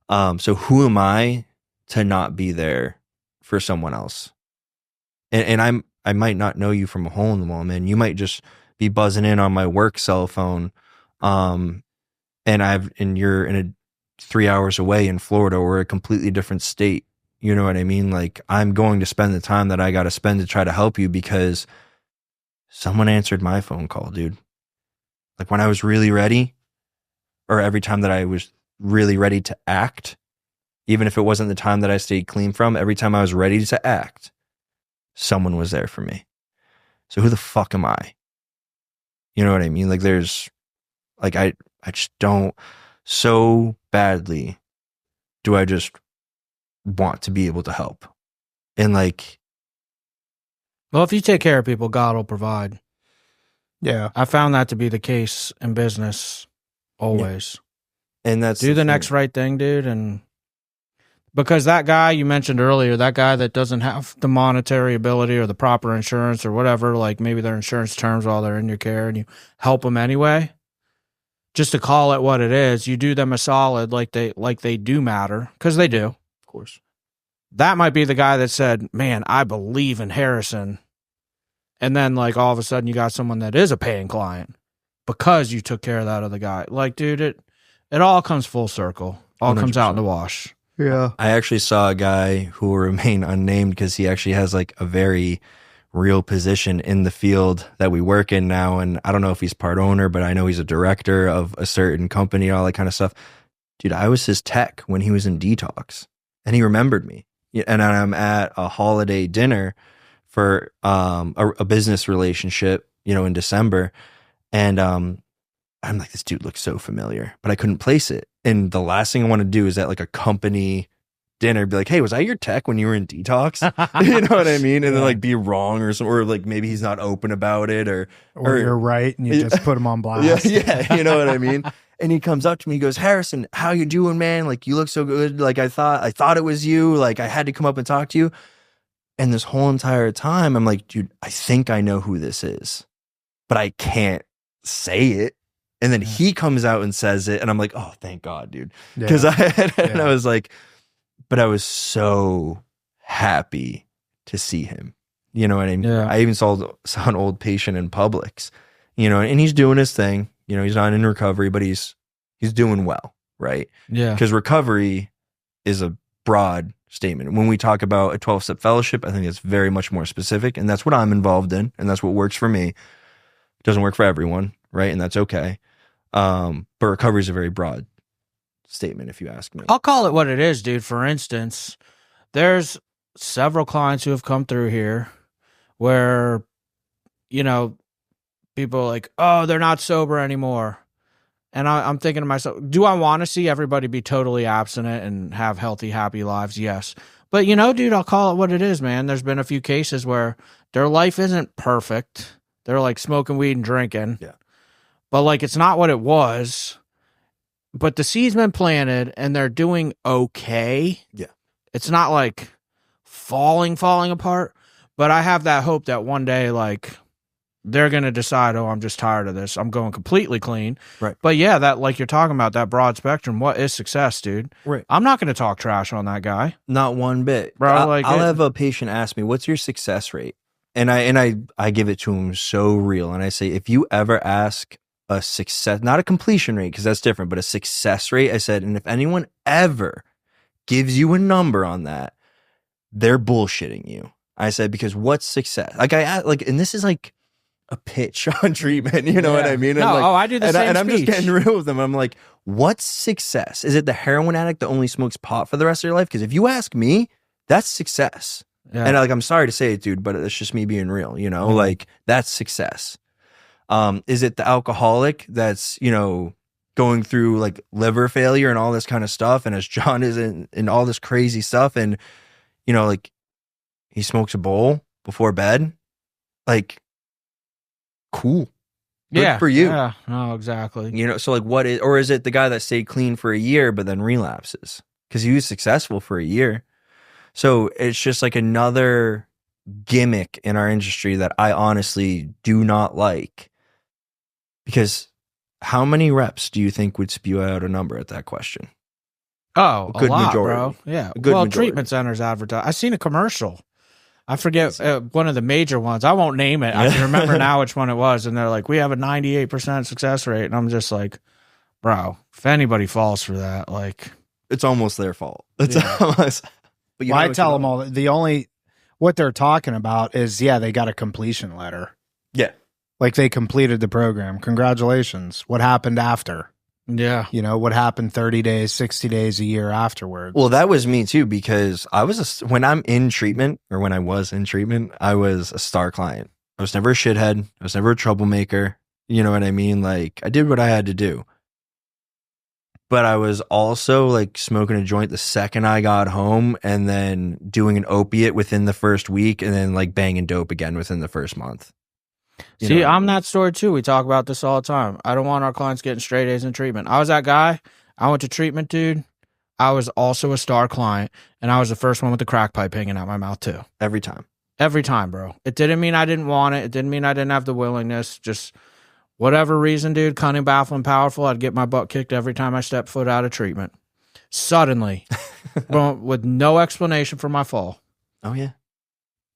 [SPEAKER 3] so who am I to not be there for someone else? And I might not know you from a hole in the wall, man. You might just be buzzing in on my work cell phone. And you're in a 3 hours away in Florida or a completely different state. You know what I mean? Like I'm going to spend the time that I got to spend to try to help you because someone answered my phone call, dude. Like when I was really ready, or every time that I was really ready to act, even if it wasn't the time that I stayed clean from, every time I was ready to act, someone was there for me. So who the fuck am I? You know what I mean? Like there's like, I just don't, so badly do I just want to be able to help. And like,
[SPEAKER 2] Well, if you take care of people, God will provide.
[SPEAKER 1] Yeah.
[SPEAKER 2] I found that to be the case in business always.
[SPEAKER 3] and that's
[SPEAKER 2] Do the next right thing, dude. And because that guy you mentioned earlier, that guy that doesn't have the monetary ability or the proper insurance or whatever, like maybe their insurance terms while they're in your care and you help them anyway, just to call it what it is, you do them a solid like they do matter, because they do.
[SPEAKER 3] Of course.
[SPEAKER 2] That might be the guy that said, man, I believe in Harrison. And then like all of a sudden you got someone that is a paying client because you took care of that other guy. Like, dude, it all comes full circle. All 100%. Comes out in the wash.
[SPEAKER 1] Yeah.
[SPEAKER 3] I actually saw a guy who will remain unnamed because he actually has like a very real position in the field that we work in now. And I don't know if he's part owner, but I know he's a director of a certain company, all that kind of stuff. Dude, I was his tech when he was in detox and he remembered me. And I'm at a holiday dinner for a business relationship, in December. And I'm like, this dude looks so familiar, but I couldn't place it. And the last thing I want to do is at like a company dinner, be like, hey, was I your tech when you were in detox? You know what I mean? And then like be wrong or something, or like maybe he's not open about it, or
[SPEAKER 1] you're right and you just put him on blast.
[SPEAKER 3] Yeah, you know what I mean? And he comes up to me, he goes, Harrison, how you doing, man? Like you look so good. Like I thought it was you. Like I had to come up and talk to you. And this whole entire time, I'm like, dude, I think I know who this is, but I can't say it. And then he comes out and says it, and I'm like, oh, thank God, dude. Because I was like, but I was so happy to see him. You know what I mean?
[SPEAKER 2] Yeah.
[SPEAKER 3] I even saw an old patient in Publix, and he's doing his thing. He's not in recovery, but he's doing well, right?
[SPEAKER 2] Yeah.
[SPEAKER 3] Because recovery is a broad statement. When we talk about a 12-step fellowship, I think it's very much more specific, and that's what I'm involved in, and that's what works for me. It doesn't work for everyone, right? And that's okay. But recovery is a very broad statement, if you ask me.
[SPEAKER 2] I'll call it what it is, dude. For instance, there's several clients who have come through here where, people are like, oh, they're not sober anymore. And I'm thinking to myself, do I want to see everybody be totally abstinent and have healthy, happy lives? Yes. But, dude, I'll call it what it is, man. There's been a few cases where their life isn't perfect. They're like smoking weed and drinking.
[SPEAKER 3] Yeah.
[SPEAKER 2] But like, it's not what it was. But the seed's been planted and they're doing okay.
[SPEAKER 3] Yeah.
[SPEAKER 2] It's not like falling apart. But I have that hope that one day, like, they're going to decide, oh, I'm just tired of this. I'm going completely clean.
[SPEAKER 3] Right.
[SPEAKER 2] But yeah, that, like you're talking about, that broad spectrum, what is success, dude?
[SPEAKER 3] Right.
[SPEAKER 2] I'm not going to talk trash on that guy.
[SPEAKER 3] Not one bit.
[SPEAKER 2] Bro,
[SPEAKER 3] I'll have a patient ask me, what's your success rate? And I give it to him so real. And I say, if you ever ask a success, not a completion rate, because that's different, but a success rate, I said, and if anyone ever gives you a number on that, they're bullshitting you. I said, because what's success? Like and this is like a pitch on treatment, you know what I mean?
[SPEAKER 2] No,
[SPEAKER 3] like,
[SPEAKER 2] I do the same
[SPEAKER 3] and I'm just
[SPEAKER 2] speech.
[SPEAKER 3] getting real with them. I'm like, what's success? Is it the heroin addict that only smokes pot for the rest of their life? Because if you ask me, that's success.
[SPEAKER 2] Yeah.
[SPEAKER 3] And I'm sorry to say it, dude, but it's just me being real, like that's success. Is it the alcoholic that's, going through like liver failure and all this kind of stuff? And as John is in all this crazy stuff, and, like he smokes a bowl before bed, like, cool. Good for you.
[SPEAKER 2] Yeah, no, exactly.
[SPEAKER 3] You know, so like what is, or is it the guy that stayed clean for a year but then relapses? Because he was successful for a year. So it's just like another gimmick in our industry that I honestly do not like. Because how many reps do you think would spew out a number at that question?
[SPEAKER 2] Oh,
[SPEAKER 3] A good
[SPEAKER 2] lot,
[SPEAKER 3] majority.
[SPEAKER 2] bro. Yeah.
[SPEAKER 3] A good
[SPEAKER 2] Well,
[SPEAKER 3] majority.
[SPEAKER 2] treatment centers advertise. I seen a commercial. I forget one of the major ones. I won't name it. I can remember now which one it was. And they're like, we have a 98% success rate. And I'm just like, bro, if anybody falls for that, like,
[SPEAKER 3] It's almost their fault. It's
[SPEAKER 2] Yeah.
[SPEAKER 3] almost. But
[SPEAKER 1] Well, I tell them all the only what they're talking about is they got a completion letter.
[SPEAKER 3] Yeah.
[SPEAKER 1] Like they completed the program. Congratulations. What happened after?
[SPEAKER 2] yeah.
[SPEAKER 1] You know, what happened 30 days, 60 days, a year afterwards?
[SPEAKER 3] Well, that was me too, because when I'm in treatment, or when I was in treatment, I was a star client. I was never a shithead. I was never a troublemaker. You know what I mean? Like, I did what I had to do. But I was also like smoking a joint the second I got home, and then doing an opiate within the first week, and then like banging dope again within the first month. You
[SPEAKER 2] See,
[SPEAKER 3] know?
[SPEAKER 2] I'm that story too. We talk about this all the time. I don't want our clients getting straight A's in treatment. I was that guy. I went to treatment, dude. I was also a star client, and I was the first one with the crack pipe hanging out my mouth too.
[SPEAKER 3] Every time.
[SPEAKER 2] Every time, bro. It didn't mean I didn't want it. It didn't mean I didn't have the willingness. Just whatever reason, dude, cunning, baffling, powerful, I'd get my butt kicked every time I stepped foot out of treatment. Suddenly, with no explanation for my fall.
[SPEAKER 3] Oh yeah.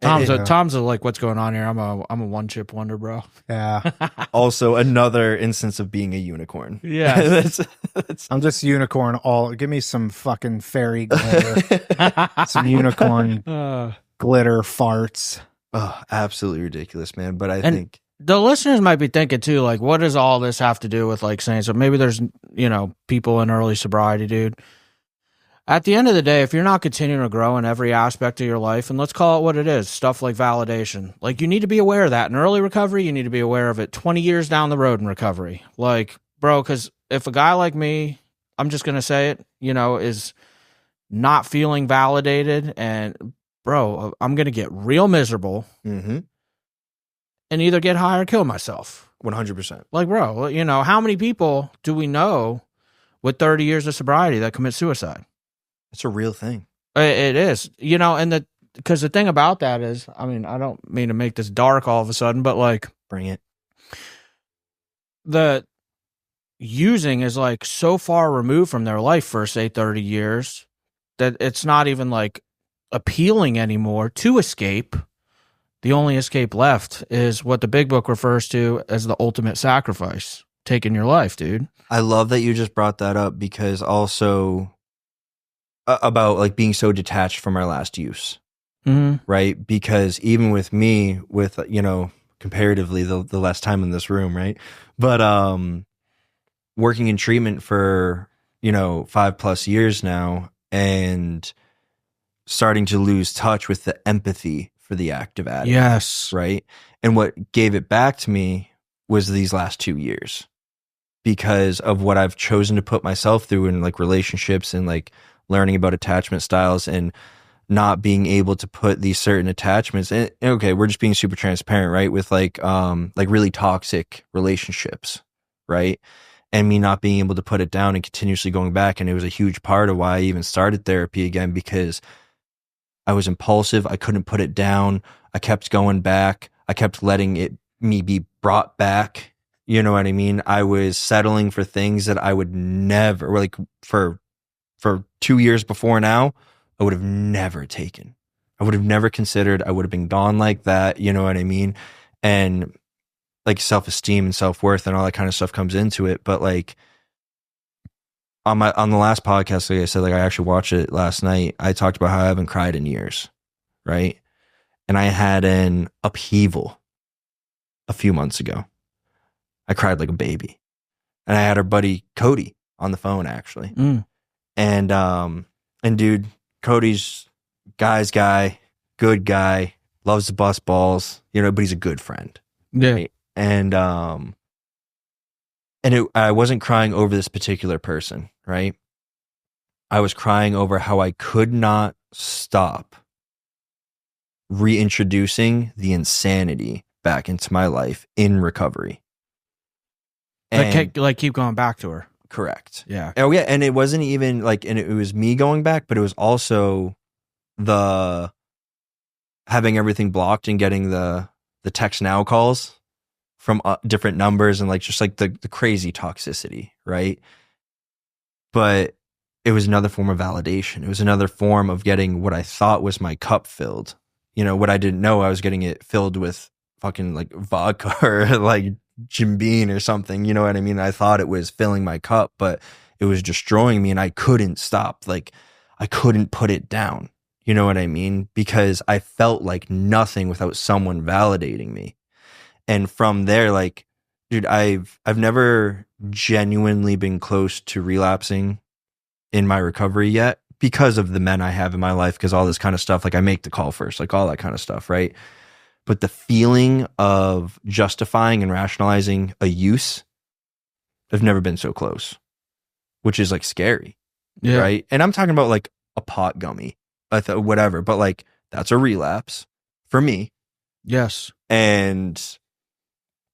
[SPEAKER 2] Tom's like, what's going on here? I'm a one chip wonder, bro.
[SPEAKER 1] Yeah.
[SPEAKER 3] Also another instance of being a unicorn.
[SPEAKER 2] Yeah.
[SPEAKER 3] that's
[SPEAKER 1] I'm just unicorn give me some fucking fairy glitter. Some unicorn glitter farts.
[SPEAKER 3] oh, absolutely ridiculous, man. But I think
[SPEAKER 2] The listeners might be thinking too, like, what does all this have to do with like saying, so maybe there's, people in early sobriety, dude. At the end of the day, if you're not continuing to grow in every aspect of your life, and let's call it what it is, stuff like validation, like you need to be aware of that in early recovery. You need to be aware of it 20 years down the road in recovery. Like, bro, because if a guy like me, I'm just going to say it, is not feeling validated, and bro, I'm going to get real miserable
[SPEAKER 3] mm-hmm.
[SPEAKER 2] and either get high or kill myself.
[SPEAKER 3] 100%.
[SPEAKER 2] Like, bro, how many people do we know with 30 years of sobriety that commit suicide?
[SPEAKER 3] It's a real thing.
[SPEAKER 2] It is, and because the thing about that is, I mean, I don't mean to make this dark all of a sudden, but like,
[SPEAKER 3] Bring it.
[SPEAKER 2] the using is like so far removed from their life for say 30 years that it's not even like appealing anymore to escape. The only escape left is what the big book refers to as the ultimate sacrifice, taking your life, dude.
[SPEAKER 3] I love that you just brought that up, because also about like being so detached from our last use, right? Because even with me, with comparatively the less time in this room, right? But working in treatment for 5+ years now, and starting to lose touch with the empathy for the active addict.
[SPEAKER 2] Yes.
[SPEAKER 3] Right. And what gave it back to me was these last 2 years, because of what I've chosen to put myself through in like relationships, and like learning about attachment styles, and not being able to put these certain attachments. And okay, we're just being super transparent, right? With like really toxic relationships, right? And me not being able to put it down and continuously going back. And it was a huge part of why I even started therapy again, because I was impulsive. I couldn't put it down. I kept going back. I kept letting me be brought back. You know what I mean? I was settling for things that I would never, like for 2 years before now, I would have never taken. I would have never considered. I would have been gone like that. You know what I mean? And like self-esteem and self-worth and all that kind of stuff comes into it. But like on the last podcast, like I said, like I actually watched it last night. I talked about how I haven't cried in years, right? And I had an upheaval a few months ago. I cried like a baby. And I had our buddy Cody on the phone, actually. And dude, Cody's guy's guy, good guy, loves to bust balls, but he's a good friend.
[SPEAKER 2] Yeah.
[SPEAKER 3] Right? And I wasn't crying over this particular person, right? I was crying over how I could not stop reintroducing the insanity back into my life in recovery. And
[SPEAKER 2] Like keep going back to her.
[SPEAKER 3] correct.
[SPEAKER 2] Yeah.
[SPEAKER 3] Oh yeah, and it wasn't even like, and it was me going back, but it was also the having everything blocked and getting the text now calls from different numbers and like just like the crazy toxicity, right? But it was another form of validation. It was another form of getting what I thought was my cup filled. You know, what I didn't know, I was getting it filled with fucking like vodka or like Jim Beam or something. You know what I mean? I thought it was filling my cup, but it was destroying me and I couldn't stop. Like I couldn't put it down. You know what I mean? Because I felt like nothing without someone validating me. And from there, like, dude, I've never genuinely been close to relapsing in my recovery yet because of the men I have in my life, because all this kind of stuff, like I make the call first, like all that kind of stuff, right? But the feeling of justifying and rationalizing a use, I've never been so close, which is like scary, right? And I'm talking about like a pot gummy, whatever, but like that's a relapse for me.
[SPEAKER 2] Yes.
[SPEAKER 3] And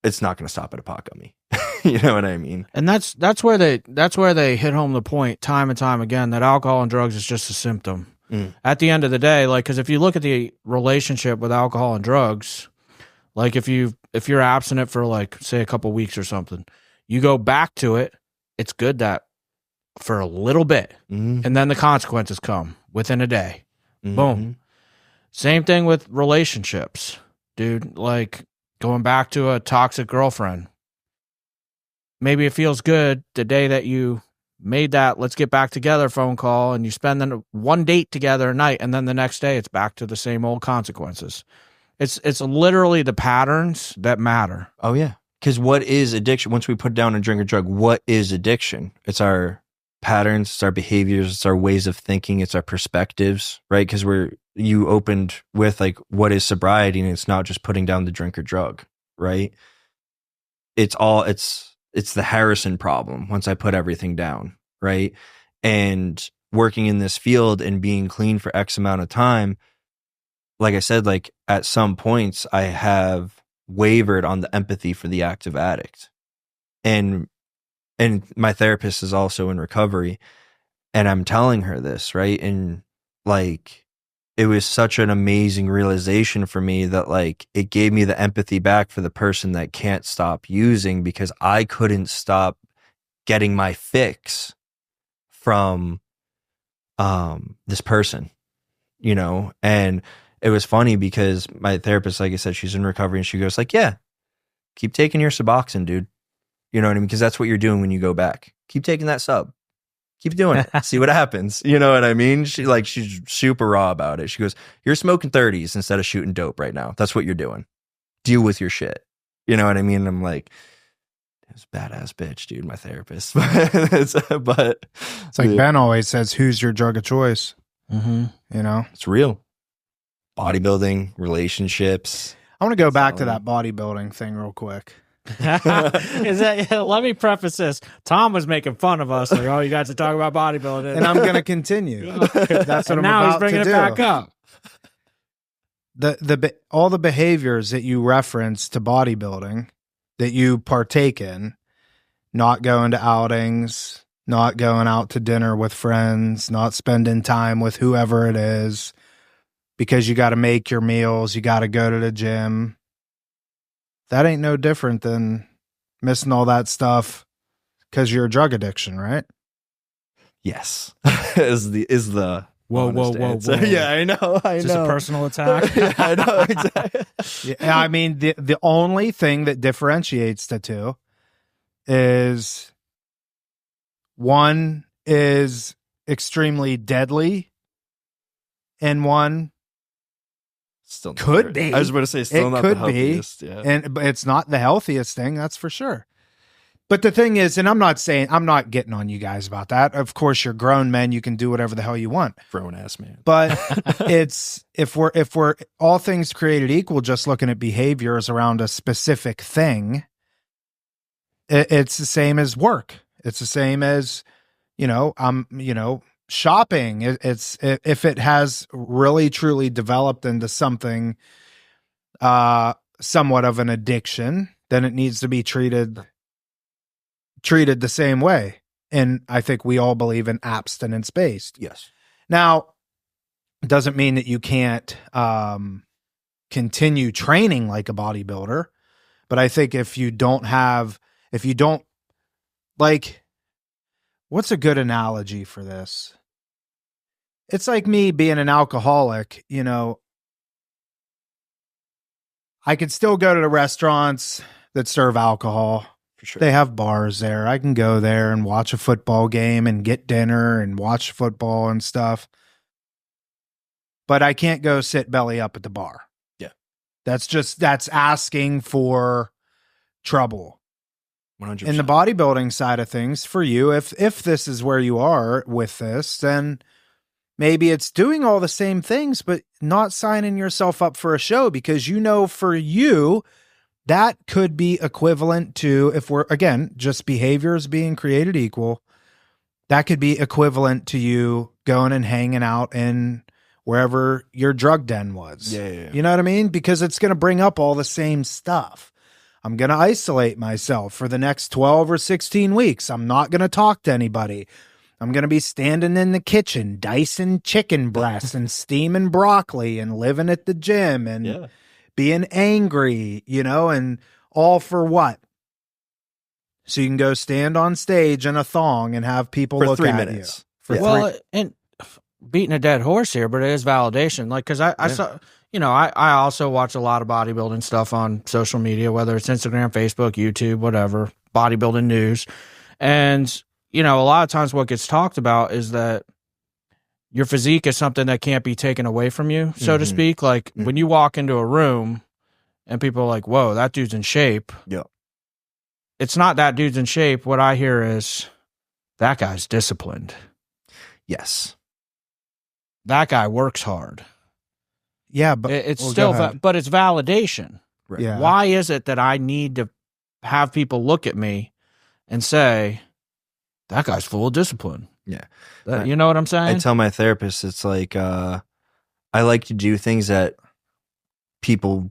[SPEAKER 3] it's not going to stop at a pot gummy. You know what I mean?
[SPEAKER 2] And that's where they hit home the point time and time again that alcohol and drugs is just a symptom. At the end of the day, like, because if you look at the relationship with alcohol and drugs, like if you're abstinent for like say a couple weeks or something, you go back to it, it's good that for a little bit, and then the consequences come within a day. Boom. Same thing with relationships, dude. Like going back to a toxic girlfriend. Maybe it feels good the day that you made that let's get back together phone call and you spend then one date together a night, and then the next day it's back to the same old consequences. It's literally the patterns that matter.
[SPEAKER 3] Oh yeah. Because what is addiction? Once we put down a drink or drug, what is addiction? It's our patterns, it's our behaviors, it's our ways of thinking, it's our perspectives, right? Because you opened with like, what is sobriety? And it's not just putting down the drink or drug, right? It's the Harrison problem once I put everything down, right? And working in this field and being clean for X amount of time, like I said, like at some points I have wavered on the empathy for the active addict. And my therapist is also in recovery, and I'm telling her this, right? And like it was such an amazing realization for me that like it gave me the empathy back for the person that can't stop using, because I couldn't stop getting my fix from this person, you know? And it was funny because my therapist, like I said, she's in recovery, and she goes like, yeah, keep taking your Suboxone, dude. You know what I mean? Because that's what you're doing when you go back. Keep taking that sub. Keep doing it. See what happens. You know what I mean? She's super raw about it. She goes, you're smoking 30s instead of shooting dope right now. That's what you're doing. Deal with your shit. You know what I mean? And I'm like, it's badass bitch, dude, my therapist. but
[SPEAKER 1] it's like Ben always says, who's your drug of choice?
[SPEAKER 2] Mm-hmm.
[SPEAKER 1] You know?
[SPEAKER 3] It's real. Bodybuilding, relationships.
[SPEAKER 1] I want to go back to that bodybuilding thing real quick.
[SPEAKER 2] Let me preface this. Tom was making fun of us, like, oh, you guys are talking about bodybuilding,
[SPEAKER 1] and I'm going to continue. That's what I'm
[SPEAKER 2] now
[SPEAKER 1] about
[SPEAKER 2] he's bringing
[SPEAKER 1] to
[SPEAKER 2] it
[SPEAKER 1] do.
[SPEAKER 2] back up.
[SPEAKER 1] All the behaviors that you reference to bodybuilding that you partake in, not going to outings, not going out to dinner with friends, not spending time with whoever it is, because you got to make your meals, you got to go to the gym. That ain't no different than missing all that stuff because you're a drug addiction, right?
[SPEAKER 3] Yes. is the
[SPEAKER 2] whoa.
[SPEAKER 3] Yeah, I know.
[SPEAKER 2] Is this a personal attack?
[SPEAKER 3] Yeah, I know, exactly.
[SPEAKER 1] Yeah, I mean, the only thing that differentiates the two is one is extremely deadly and one
[SPEAKER 3] still
[SPEAKER 1] could be.
[SPEAKER 3] I was about to say still
[SPEAKER 1] it
[SPEAKER 3] not
[SPEAKER 1] could
[SPEAKER 3] the healthiest. Yeah.
[SPEAKER 1] But it's not the healthiest thing, that's for sure. But the thing is, and I'm not getting on you guys about that. Of course, you're grown men, you can do whatever the hell you want.
[SPEAKER 3] Grown ass man.
[SPEAKER 1] But it's if we're all things created equal, just looking at behaviors around a specific thing, it's the same as work. It's the same as, shopping. It's if it has really truly developed into something somewhat of an addiction, then it needs to be treated treated the same way. And I think we all believe in abstinence based.
[SPEAKER 3] Yes.
[SPEAKER 1] Now, it doesn't mean that you can't continue training like a bodybuilder. But I think if you don't like, what's a good analogy for this? It's like me being an alcoholic, you know, I could still go to the restaurants that serve alcohol.
[SPEAKER 3] For sure.
[SPEAKER 1] They have bars there. I can go there and watch a football game and get dinner and watch football and stuff. But I can't go sit belly up at the bar.
[SPEAKER 3] Yeah.
[SPEAKER 1] That's asking for trouble.
[SPEAKER 3] 100%.
[SPEAKER 1] In the bodybuilding side of things, for you, if this is where you are with this, then maybe it's doing all the same things, but not signing yourself up for a show, because you know, for you, that could be equivalent to, if we're, again, just behaviors being created equal, that could be equivalent to you going and hanging out in wherever your drug den was.
[SPEAKER 3] Yeah.
[SPEAKER 1] You know what I mean? Because it's going to bring up all the same stuff. I'm going to isolate myself for the next 12 or 16 weeks. I'm not going to talk to anybody. I'm going to be standing in the kitchen, dicing chicken breasts and steaming broccoli and living at the gym and being angry, you know, and all for what? So you can go stand on stage in a thong and have people
[SPEAKER 3] For
[SPEAKER 1] look
[SPEAKER 3] 3
[SPEAKER 1] at
[SPEAKER 3] minutes.
[SPEAKER 1] you.
[SPEAKER 2] Well, and beating a dead horse here, but it is validation. Like, because I saw, you know, I also watch a lot of bodybuilding stuff on social media, whether it's Instagram, Facebook, YouTube, whatever, bodybuilding news. And, you know, a lot of times what gets talked about is that your physique is something that can't be taken away from you, so to speak. Like, when you walk into a room and people are like, whoa, that dude's in shape.
[SPEAKER 3] Yeah.
[SPEAKER 2] It's not that dude's in shape. What I hear is that guy's disciplined.
[SPEAKER 3] Yes.
[SPEAKER 2] That guy works hard.
[SPEAKER 1] Yeah, but
[SPEAKER 2] it's
[SPEAKER 1] well,
[SPEAKER 2] still, but it's validation.
[SPEAKER 3] Right.
[SPEAKER 1] Yeah.
[SPEAKER 2] Why is it that I need to have people look at me and say, that guy's full of discipline?
[SPEAKER 3] Yeah.
[SPEAKER 2] You know what I'm saying?
[SPEAKER 3] I tell my therapist, it's like, I like to do things that people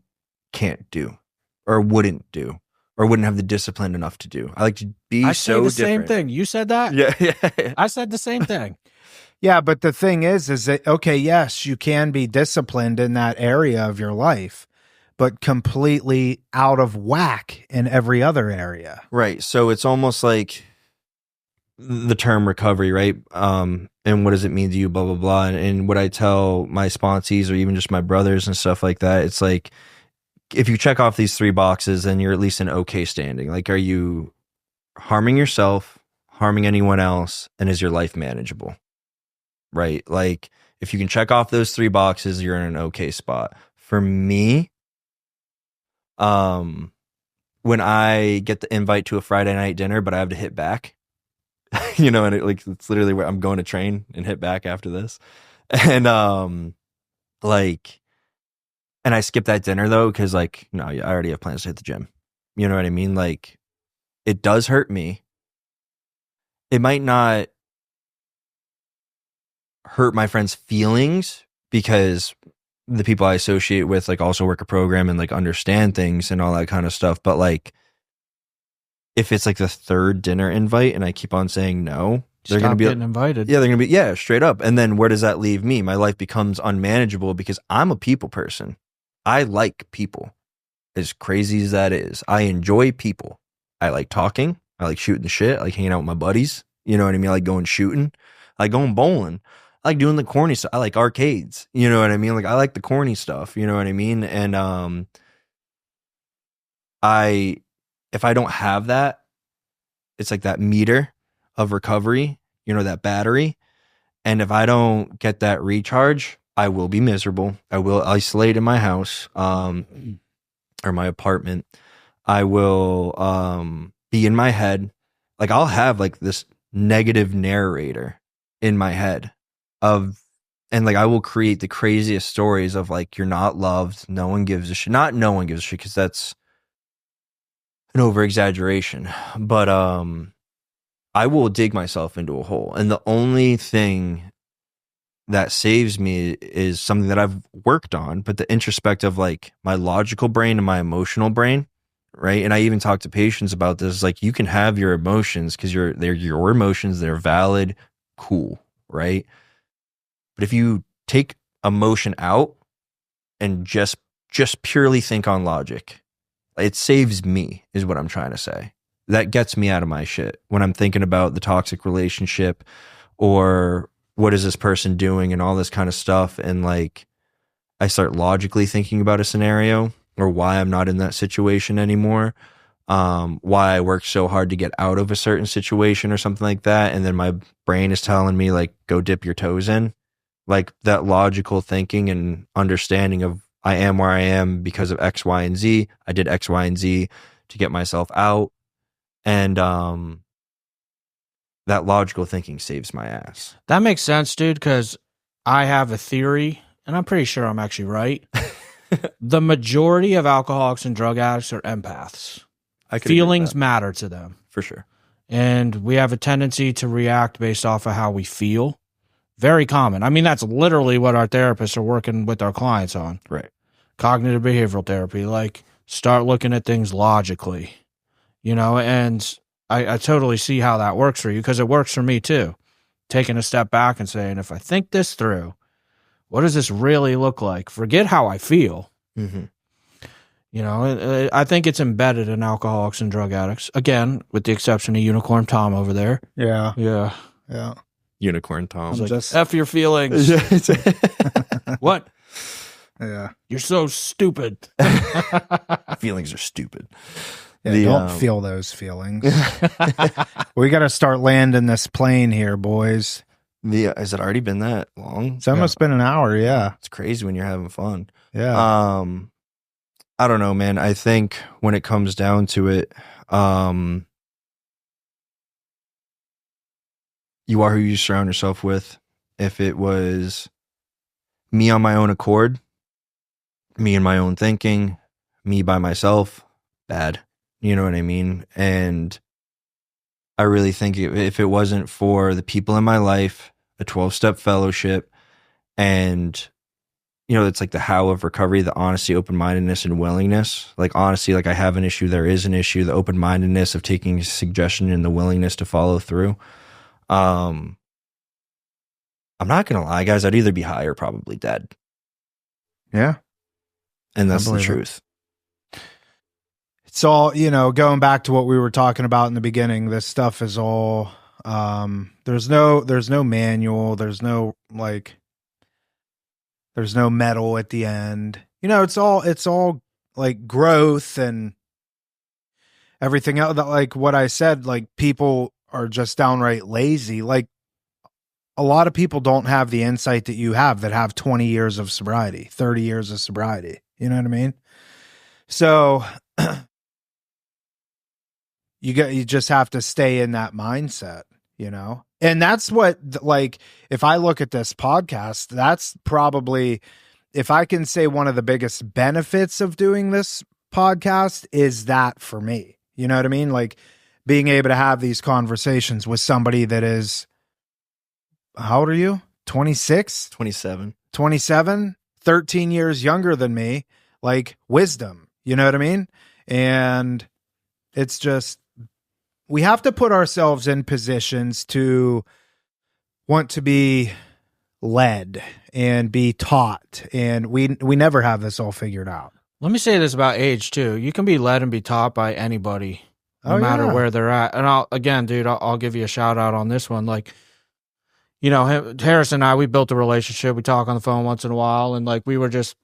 [SPEAKER 3] can't do or wouldn't do or wouldn't have the discipline enough to do. I like to be
[SPEAKER 2] I
[SPEAKER 3] so
[SPEAKER 2] say the
[SPEAKER 3] different.
[SPEAKER 2] same thing. You said that?
[SPEAKER 3] Yeah.
[SPEAKER 2] I said the same thing.
[SPEAKER 1] Yeah, but the thing is that, okay, yes, you can be disciplined in that area of your life, but completely out of whack in every other area.
[SPEAKER 3] Right. So it's almost like the term recovery, right? And what does it mean to you, blah, blah, blah. And what I tell my sponsees or even just my brothers and stuff like that, it's like, if you check off these 3 boxes, then you're at least in okay standing. Like, are you harming yourself, harming anyone else, and is your life manageable? Right? Like, if you can check off those 3 boxes, you're in an okay spot. For me, when I get the invite to a Friday night dinner, but I have to hit back, you know, and it's literally where I'm going to train and hit back after this. And and I skip that dinner though, because like, no, I already have plans to hit the gym. You know what I mean? Like, it does hurt me. It might not hurt my friends' feelings because the people I associate with like also work a program and like understand things and all that kind of stuff. But like, if it's like the 3rd dinner invite and I keep on saying no, they're going to be
[SPEAKER 2] getting invited.
[SPEAKER 3] Yeah, they're going to be, straight up. And then where does that leave me? My life becomes unmanageable because I'm a people person. I like people, as crazy as that is. I enjoy people. I like talking. I like shooting the shit. I like hanging out with my buddies. You know what I mean? I like going shooting. I like going bowling. I like doing the corny stuff. I like arcades. You know what I mean? Like, I like the corny stuff. You know what I mean? And if I don't have that, it's like that meter of recovery, you know, that battery. And if I don't get that recharge, I will be miserable. I will isolate in my house, or my apartment. I will be in my head. Like, I'll have like this negative narrator in my head and like I will create the craziest stories of like, you're not loved, no one gives a shit. Not no one gives a shit, because that's an over exaggeration. But I will dig myself into a hole. And the only thing that saves me is something that I've worked on, but the introspective, like my logical brain and my emotional brain right? And I even talk to patients about this. Like, you can have your emotions because they're your emotions, they're valid, cool, right? But if you take emotion out and just purely think on logic, it saves me, is what I'm trying to say. That gets me out of my shit when I'm thinking about the toxic relationship or what is this person doing and all this kind of stuff. And like, I start logically thinking about a scenario or why I'm not in that situation anymore, why I worked so hard to get out of a certain situation or something like that. And then my brain is telling me, like, go dip your toes in. Like, that logical thinking and understanding of I am where I am because of X, Y, and Z. I did X, Y, and Z to get myself out. And that logical thinking saves my ass.
[SPEAKER 2] That makes sense, dude, because I have a theory, and I'm pretty sure I'm actually right. The majority of alcoholics and drug addicts are empaths. Feelings matter to them.
[SPEAKER 3] For sure.
[SPEAKER 2] And we have a tendency to react based off of how we feel. Very common. I mean, that's literally what our therapists are working with our clients on.
[SPEAKER 3] Right.
[SPEAKER 2] Cognitive behavioral therapy, like, start looking at things logically, you know, and I totally see how that works for you because it works for me too. Taking a step back and saying, if I think this through, what does this really look like? Forget how I feel.
[SPEAKER 3] Mm-hmm.
[SPEAKER 2] You know, I think it's embedded in alcoholics and drug addicts. Again, with the exception of Unicorn Tom over there.
[SPEAKER 1] Yeah.
[SPEAKER 2] Yeah.
[SPEAKER 1] Yeah.
[SPEAKER 3] Unicorn Tom.
[SPEAKER 2] Like, just F your feelings. What?
[SPEAKER 1] Yeah.
[SPEAKER 2] You're so stupid.
[SPEAKER 3] Feelings are stupid.
[SPEAKER 1] Yeah, don't feel those feelings. We got to start landing this plane here, boys.
[SPEAKER 3] Has it already been that long?
[SPEAKER 1] It's almost been an hour. Yeah.
[SPEAKER 3] It's crazy when you're having fun.
[SPEAKER 1] Yeah.
[SPEAKER 3] I don't know, man. I think when it comes down to it, you are who you surround yourself with. If it was me on my own accord, me and my own thinking, me by myself, bad. You know what I mean? And I really think if it wasn't for the people in my life, a 12-step fellowship, and, you know, it's like the how of recovery, the honesty, open-mindedness, and willingness. Like, honesty, like, I have an issue, there is an issue, the open-mindedness of taking a suggestion and the willingness to follow through. I'm not going to lie, guys, I'd either be high or probably dead.
[SPEAKER 1] Yeah.
[SPEAKER 3] And that's the truth.
[SPEAKER 1] It's all, you know, going back to what we were talking about in the beginning, this stuff is all, there's no manual. There's no medal at the end. You know, it's all like growth and everything else. Like what I said, like, people are just downright lazy. Like, a lot of people don't have the insight that you have that have 20 years of sobriety, 30 years of sobriety. You know what I mean? So you just have to stay in that mindset, you know? And that's what, like, if I look at this podcast, that's probably, if I can say one of the biggest benefits of doing this podcast is that for me, you know what I mean? Like, being able to have these conversations with somebody that is, how old are you? 26?
[SPEAKER 3] 27.
[SPEAKER 1] 27, 13 years younger than me, like, wisdom, you know what I mean? And it's just, we have to put ourselves in positions to want to be led and be taught. And we never have this all figured out.
[SPEAKER 2] Let me say this about age too. You can be led and be taught by anybody, no matter where they're at. And I'll give you a shout out on this one. Like, you know, Harris and I, we built a relationship. We talk on the phone once in a while. And like, we were just,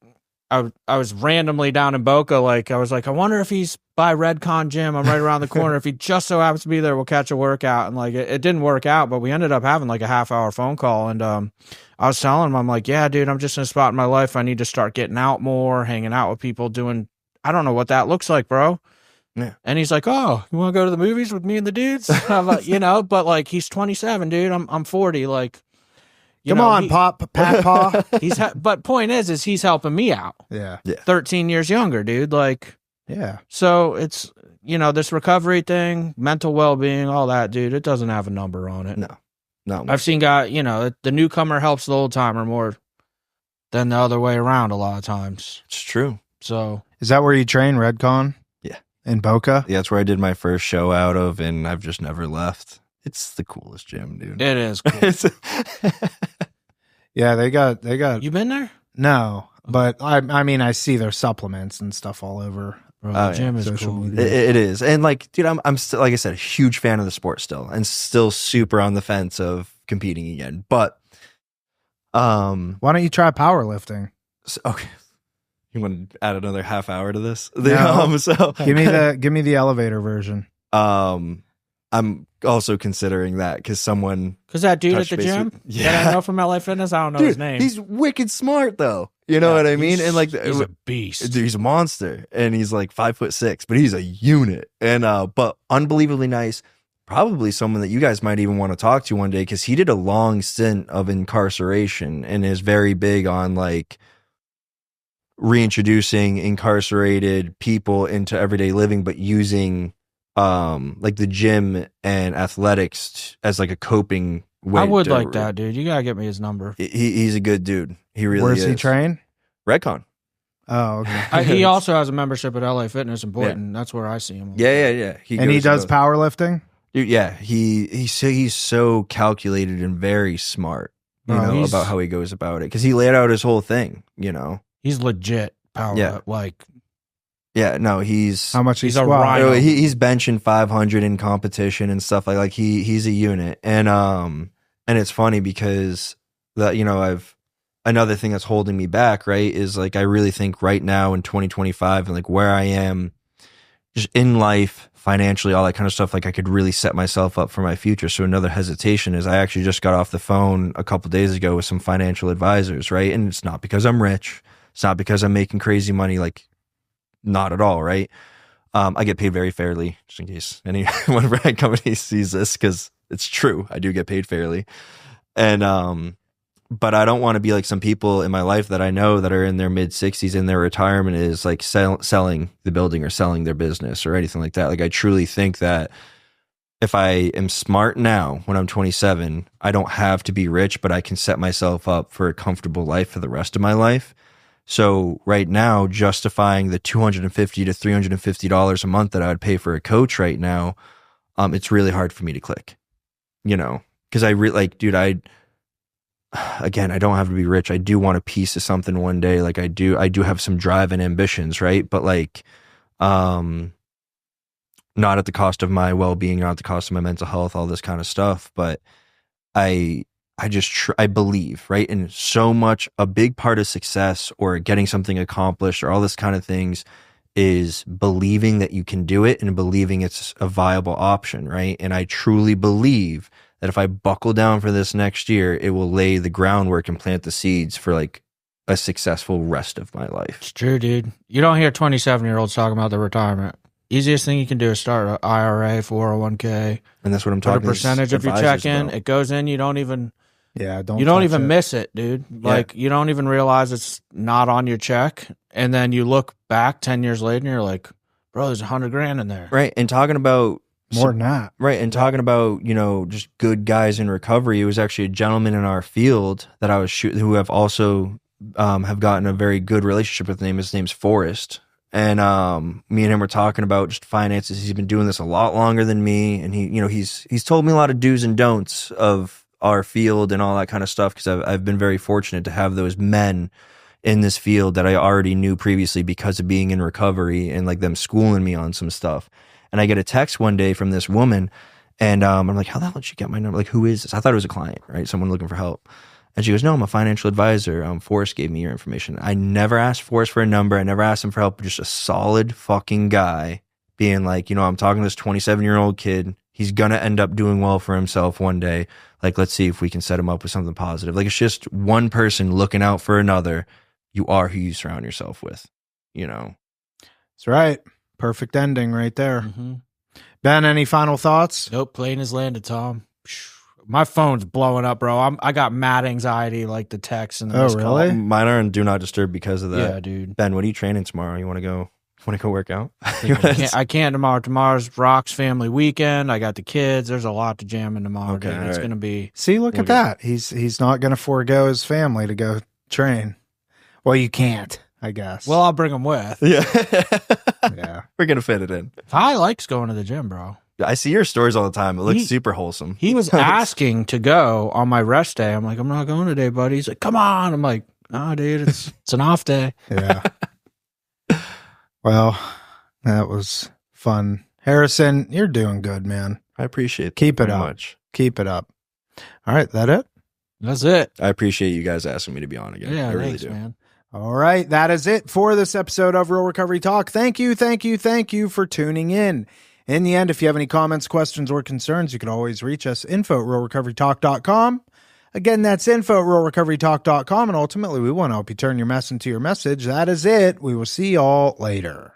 [SPEAKER 2] I was randomly down in Boca. Like, I was like, I wonder if he's by Redcon Gym. I'm right around the corner. If he just so happens to be there, we'll catch a workout. And like, it didn't work out, but we ended up having like a half-hour phone call. And I was telling him, I'm like, yeah, dude, I'm just in a spot in my life. I need to start getting out more, hanging out with people, doing, I don't know what that looks like, bro.
[SPEAKER 3] Yeah.
[SPEAKER 2] And he's like, oh, you want to go to the movies with me and the dudes? I'm like, you know, but like, he's 27, dude. I'm 40. Like,
[SPEAKER 1] come on, Pat.
[SPEAKER 2] But point is he's helping me out.
[SPEAKER 1] Yeah.
[SPEAKER 2] 13 years younger, dude. Like,
[SPEAKER 1] yeah.
[SPEAKER 2] So it's, you know, this recovery thing, mental well-being, all that, dude, it doesn't have a number on it.
[SPEAKER 3] No.
[SPEAKER 2] I've seen guys, you know, the newcomer helps the old timer more than the other way around a lot of times.
[SPEAKER 3] It's true.
[SPEAKER 2] So
[SPEAKER 1] is that where you train, Redcon?
[SPEAKER 3] Yeah.
[SPEAKER 1] In Boca?
[SPEAKER 3] Yeah, that's where I did my first show out of, and I've just never left. It's the coolest gym, dude.
[SPEAKER 2] It is cool.
[SPEAKER 1] Yeah, they got.
[SPEAKER 2] You been there?
[SPEAKER 1] No, but I mean, I see their supplements and stuff all over.
[SPEAKER 2] Bro, the gym is
[SPEAKER 1] social
[SPEAKER 2] cool.
[SPEAKER 1] media.
[SPEAKER 3] It is. And like, dude, I'm still, like I said, a huge fan of the sport still, and still super on the fence of competing again. But
[SPEAKER 1] why don't you try powerlifting?
[SPEAKER 3] okay. You want to add another half hour to this?
[SPEAKER 1] No.
[SPEAKER 3] So
[SPEAKER 1] Give me the elevator version.
[SPEAKER 3] I'm also considering that because
[SPEAKER 2] that dude at
[SPEAKER 3] touched
[SPEAKER 2] the
[SPEAKER 3] base
[SPEAKER 2] gym
[SPEAKER 3] with-
[SPEAKER 2] that I know from LA Fitness, I don't know his name.
[SPEAKER 3] He's wicked smart though. You know what I mean? And like,
[SPEAKER 2] he's a beast.
[SPEAKER 3] dude, he's a monster, and he's like 5'6", but he's a unit. And but unbelievably nice. Probably someone that you guys might even want to talk to one day, because he did a long stint of incarceration and is very big on like reintroducing incarcerated people into everyday living, but using like the gym and athletics as like a coping way.
[SPEAKER 2] I would like that, dude. You gotta get me his number.
[SPEAKER 3] He's a good dude. He really
[SPEAKER 1] Where's
[SPEAKER 3] is.
[SPEAKER 1] he train?
[SPEAKER 3] Redcon.
[SPEAKER 1] Oh, okay.
[SPEAKER 2] He also has a membership at LA Fitness in Boynton. That's where I see him.
[SPEAKER 3] Yeah.
[SPEAKER 1] He
[SPEAKER 3] goes
[SPEAKER 1] does
[SPEAKER 3] to both.
[SPEAKER 1] powerlifting?
[SPEAKER 3] Dude, yeah. He's so calculated and very smart, you know, about how he goes about it. Because he laid out his whole thing, you know.
[SPEAKER 2] He's legit power.
[SPEAKER 3] Yeah.
[SPEAKER 2] Like,
[SPEAKER 3] yeah, no, he's
[SPEAKER 1] How much
[SPEAKER 2] He's
[SPEAKER 1] he
[SPEAKER 2] a
[SPEAKER 1] squat?
[SPEAKER 2] rhino.
[SPEAKER 3] he's benching 500 in competition and stuff like he's a unit. And it's funny because another thing that's holding me back, right, is like I really think right now in 2025 and like where I am just in life, financially, all that kind of stuff, like I could really set myself up for my future. So another hesitation is I actually just got off the phone a couple days ago with some financial advisors, right? And it's not because I'm rich. It's not because I'm making crazy money, like not at all, right? I get paid very fairly, just in case any one of our companies sees this, because it's true. I do get paid fairly. And but I don't want to be like some people in my life that I know that are in their mid 60s and their retirement is like selling the building or selling their business or anything like that. Like I truly think that if I am smart now when I'm 27, I don't have to be rich, but I can set myself up for a comfortable life for the rest of my life. So right now, justifying the $250 to $350 a month that I would pay for a coach right now, it's really hard for me to click, you know, because I don't have to be rich. I do want a piece of something one day. Like I do have some drive and ambitions, right? But like, not at the cost of my well-being, not at the cost of my mental health, all this kind of stuff. But I believe, right? And so much, a big part of success or getting something accomplished or all this kind of things is believing that you can do it and believing it's a viable option, right? And I truly believe that if I buckle down for this next year, it will lay the groundwork and plant the seeds for like a successful rest of my life.
[SPEAKER 2] it's true, dude. You don't hear 27-year-olds talking about their retirement. Easiest thing you can do is start an IRA, 401k.
[SPEAKER 3] And that's what I'm
[SPEAKER 2] Put a
[SPEAKER 3] talking
[SPEAKER 2] percentage of your
[SPEAKER 3] advisors
[SPEAKER 2] check in.
[SPEAKER 3] about.
[SPEAKER 2] It goes in. You don't even
[SPEAKER 1] touch it.
[SPEAKER 2] miss it, dude. Like you don't even realize it's not on your check. And then you look back 10 years later and you're like, bro, there's $100,000 in there.
[SPEAKER 3] Right. And talking about
[SPEAKER 1] More than that.
[SPEAKER 3] right. And talking about, you know, just good guys in recovery. It was actually a gentleman in our field that I was shooting who have also have gotten a very good relationship with him. His name's Forrest. And me and him were talking about just finances. He's been doing this a lot longer than me. And he, you know, he's told me a lot of do's and don'ts of our field and all that kind of stuff. Cause I've been very fortunate to have those men in this field that I already knew previously because of being in recovery and like them schooling me on some stuff. And I get a text one day from this woman and I'm like, how the hell did she get my number? Like, who is this? I thought it was a client, right? Someone looking for help. And she goes, no, I'm a financial advisor. Forrest gave me your information. I never asked Forrest for a number. I never asked him for help. Just a solid fucking guy being like, you know, I'm talking to this 27-year-old kid. He's going to end up doing well for himself one day. Like, let's see if we can set him up with something positive. Like, it's just one person looking out for another. You are who you surround yourself with, you know?
[SPEAKER 1] That's right. Perfect ending right there.
[SPEAKER 2] Mm-hmm.
[SPEAKER 1] Ben, any final thoughts?
[SPEAKER 2] Nope, plane has landed, Tom. My phone's blowing up, bro. I got mad anxiety, like the text and the missed call.
[SPEAKER 1] really?
[SPEAKER 3] Mine are on Do Not Disturb because of that.
[SPEAKER 2] Yeah, dude.
[SPEAKER 3] Ben, what are you training tomorrow? You want to go work out?
[SPEAKER 2] I can't tomorrow. Tomorrow's Rock's family weekend. I got the kids. There's a lot to jam in tomorrow,
[SPEAKER 3] Okay,
[SPEAKER 2] dude. It's
[SPEAKER 3] all right.
[SPEAKER 2] going to be...
[SPEAKER 1] See, look at that. He's not going to forego his family to go train. Well, you can't. I guess.
[SPEAKER 2] Well, I'll bring him with.
[SPEAKER 3] Yeah.
[SPEAKER 1] yeah.
[SPEAKER 3] We're going to fit it in.
[SPEAKER 2] Ty likes going to the gym, bro.
[SPEAKER 3] I see your stories all the time. It looks super wholesome.
[SPEAKER 2] He was asking to go on my rest day. I'm like, I'm not going today, buddy. He's like, come on. I'm like, oh, dude, it's an off day.
[SPEAKER 1] Yeah. Well, that was fun. Harrison, you're doing good, man.
[SPEAKER 3] I appreciate that.
[SPEAKER 1] Keep it
[SPEAKER 3] very
[SPEAKER 1] up.
[SPEAKER 3] much.
[SPEAKER 1] Keep it up. All right, that it?
[SPEAKER 2] That's it.
[SPEAKER 3] I appreciate you guys asking me to be on again.
[SPEAKER 2] Yeah,
[SPEAKER 3] I really
[SPEAKER 2] thanks,
[SPEAKER 3] do.
[SPEAKER 2] man.
[SPEAKER 1] All right, that is it for this episode of Real Recovery Talk. Thank you for tuning in. In the end, if you have any comments, questions, or concerns, you can always reach us, info@realrecoverytalk.com. Again, that's info@realrecoverytalk.com, and ultimately, we want to help you turn your mess into your message. That is it. We will see y'all later.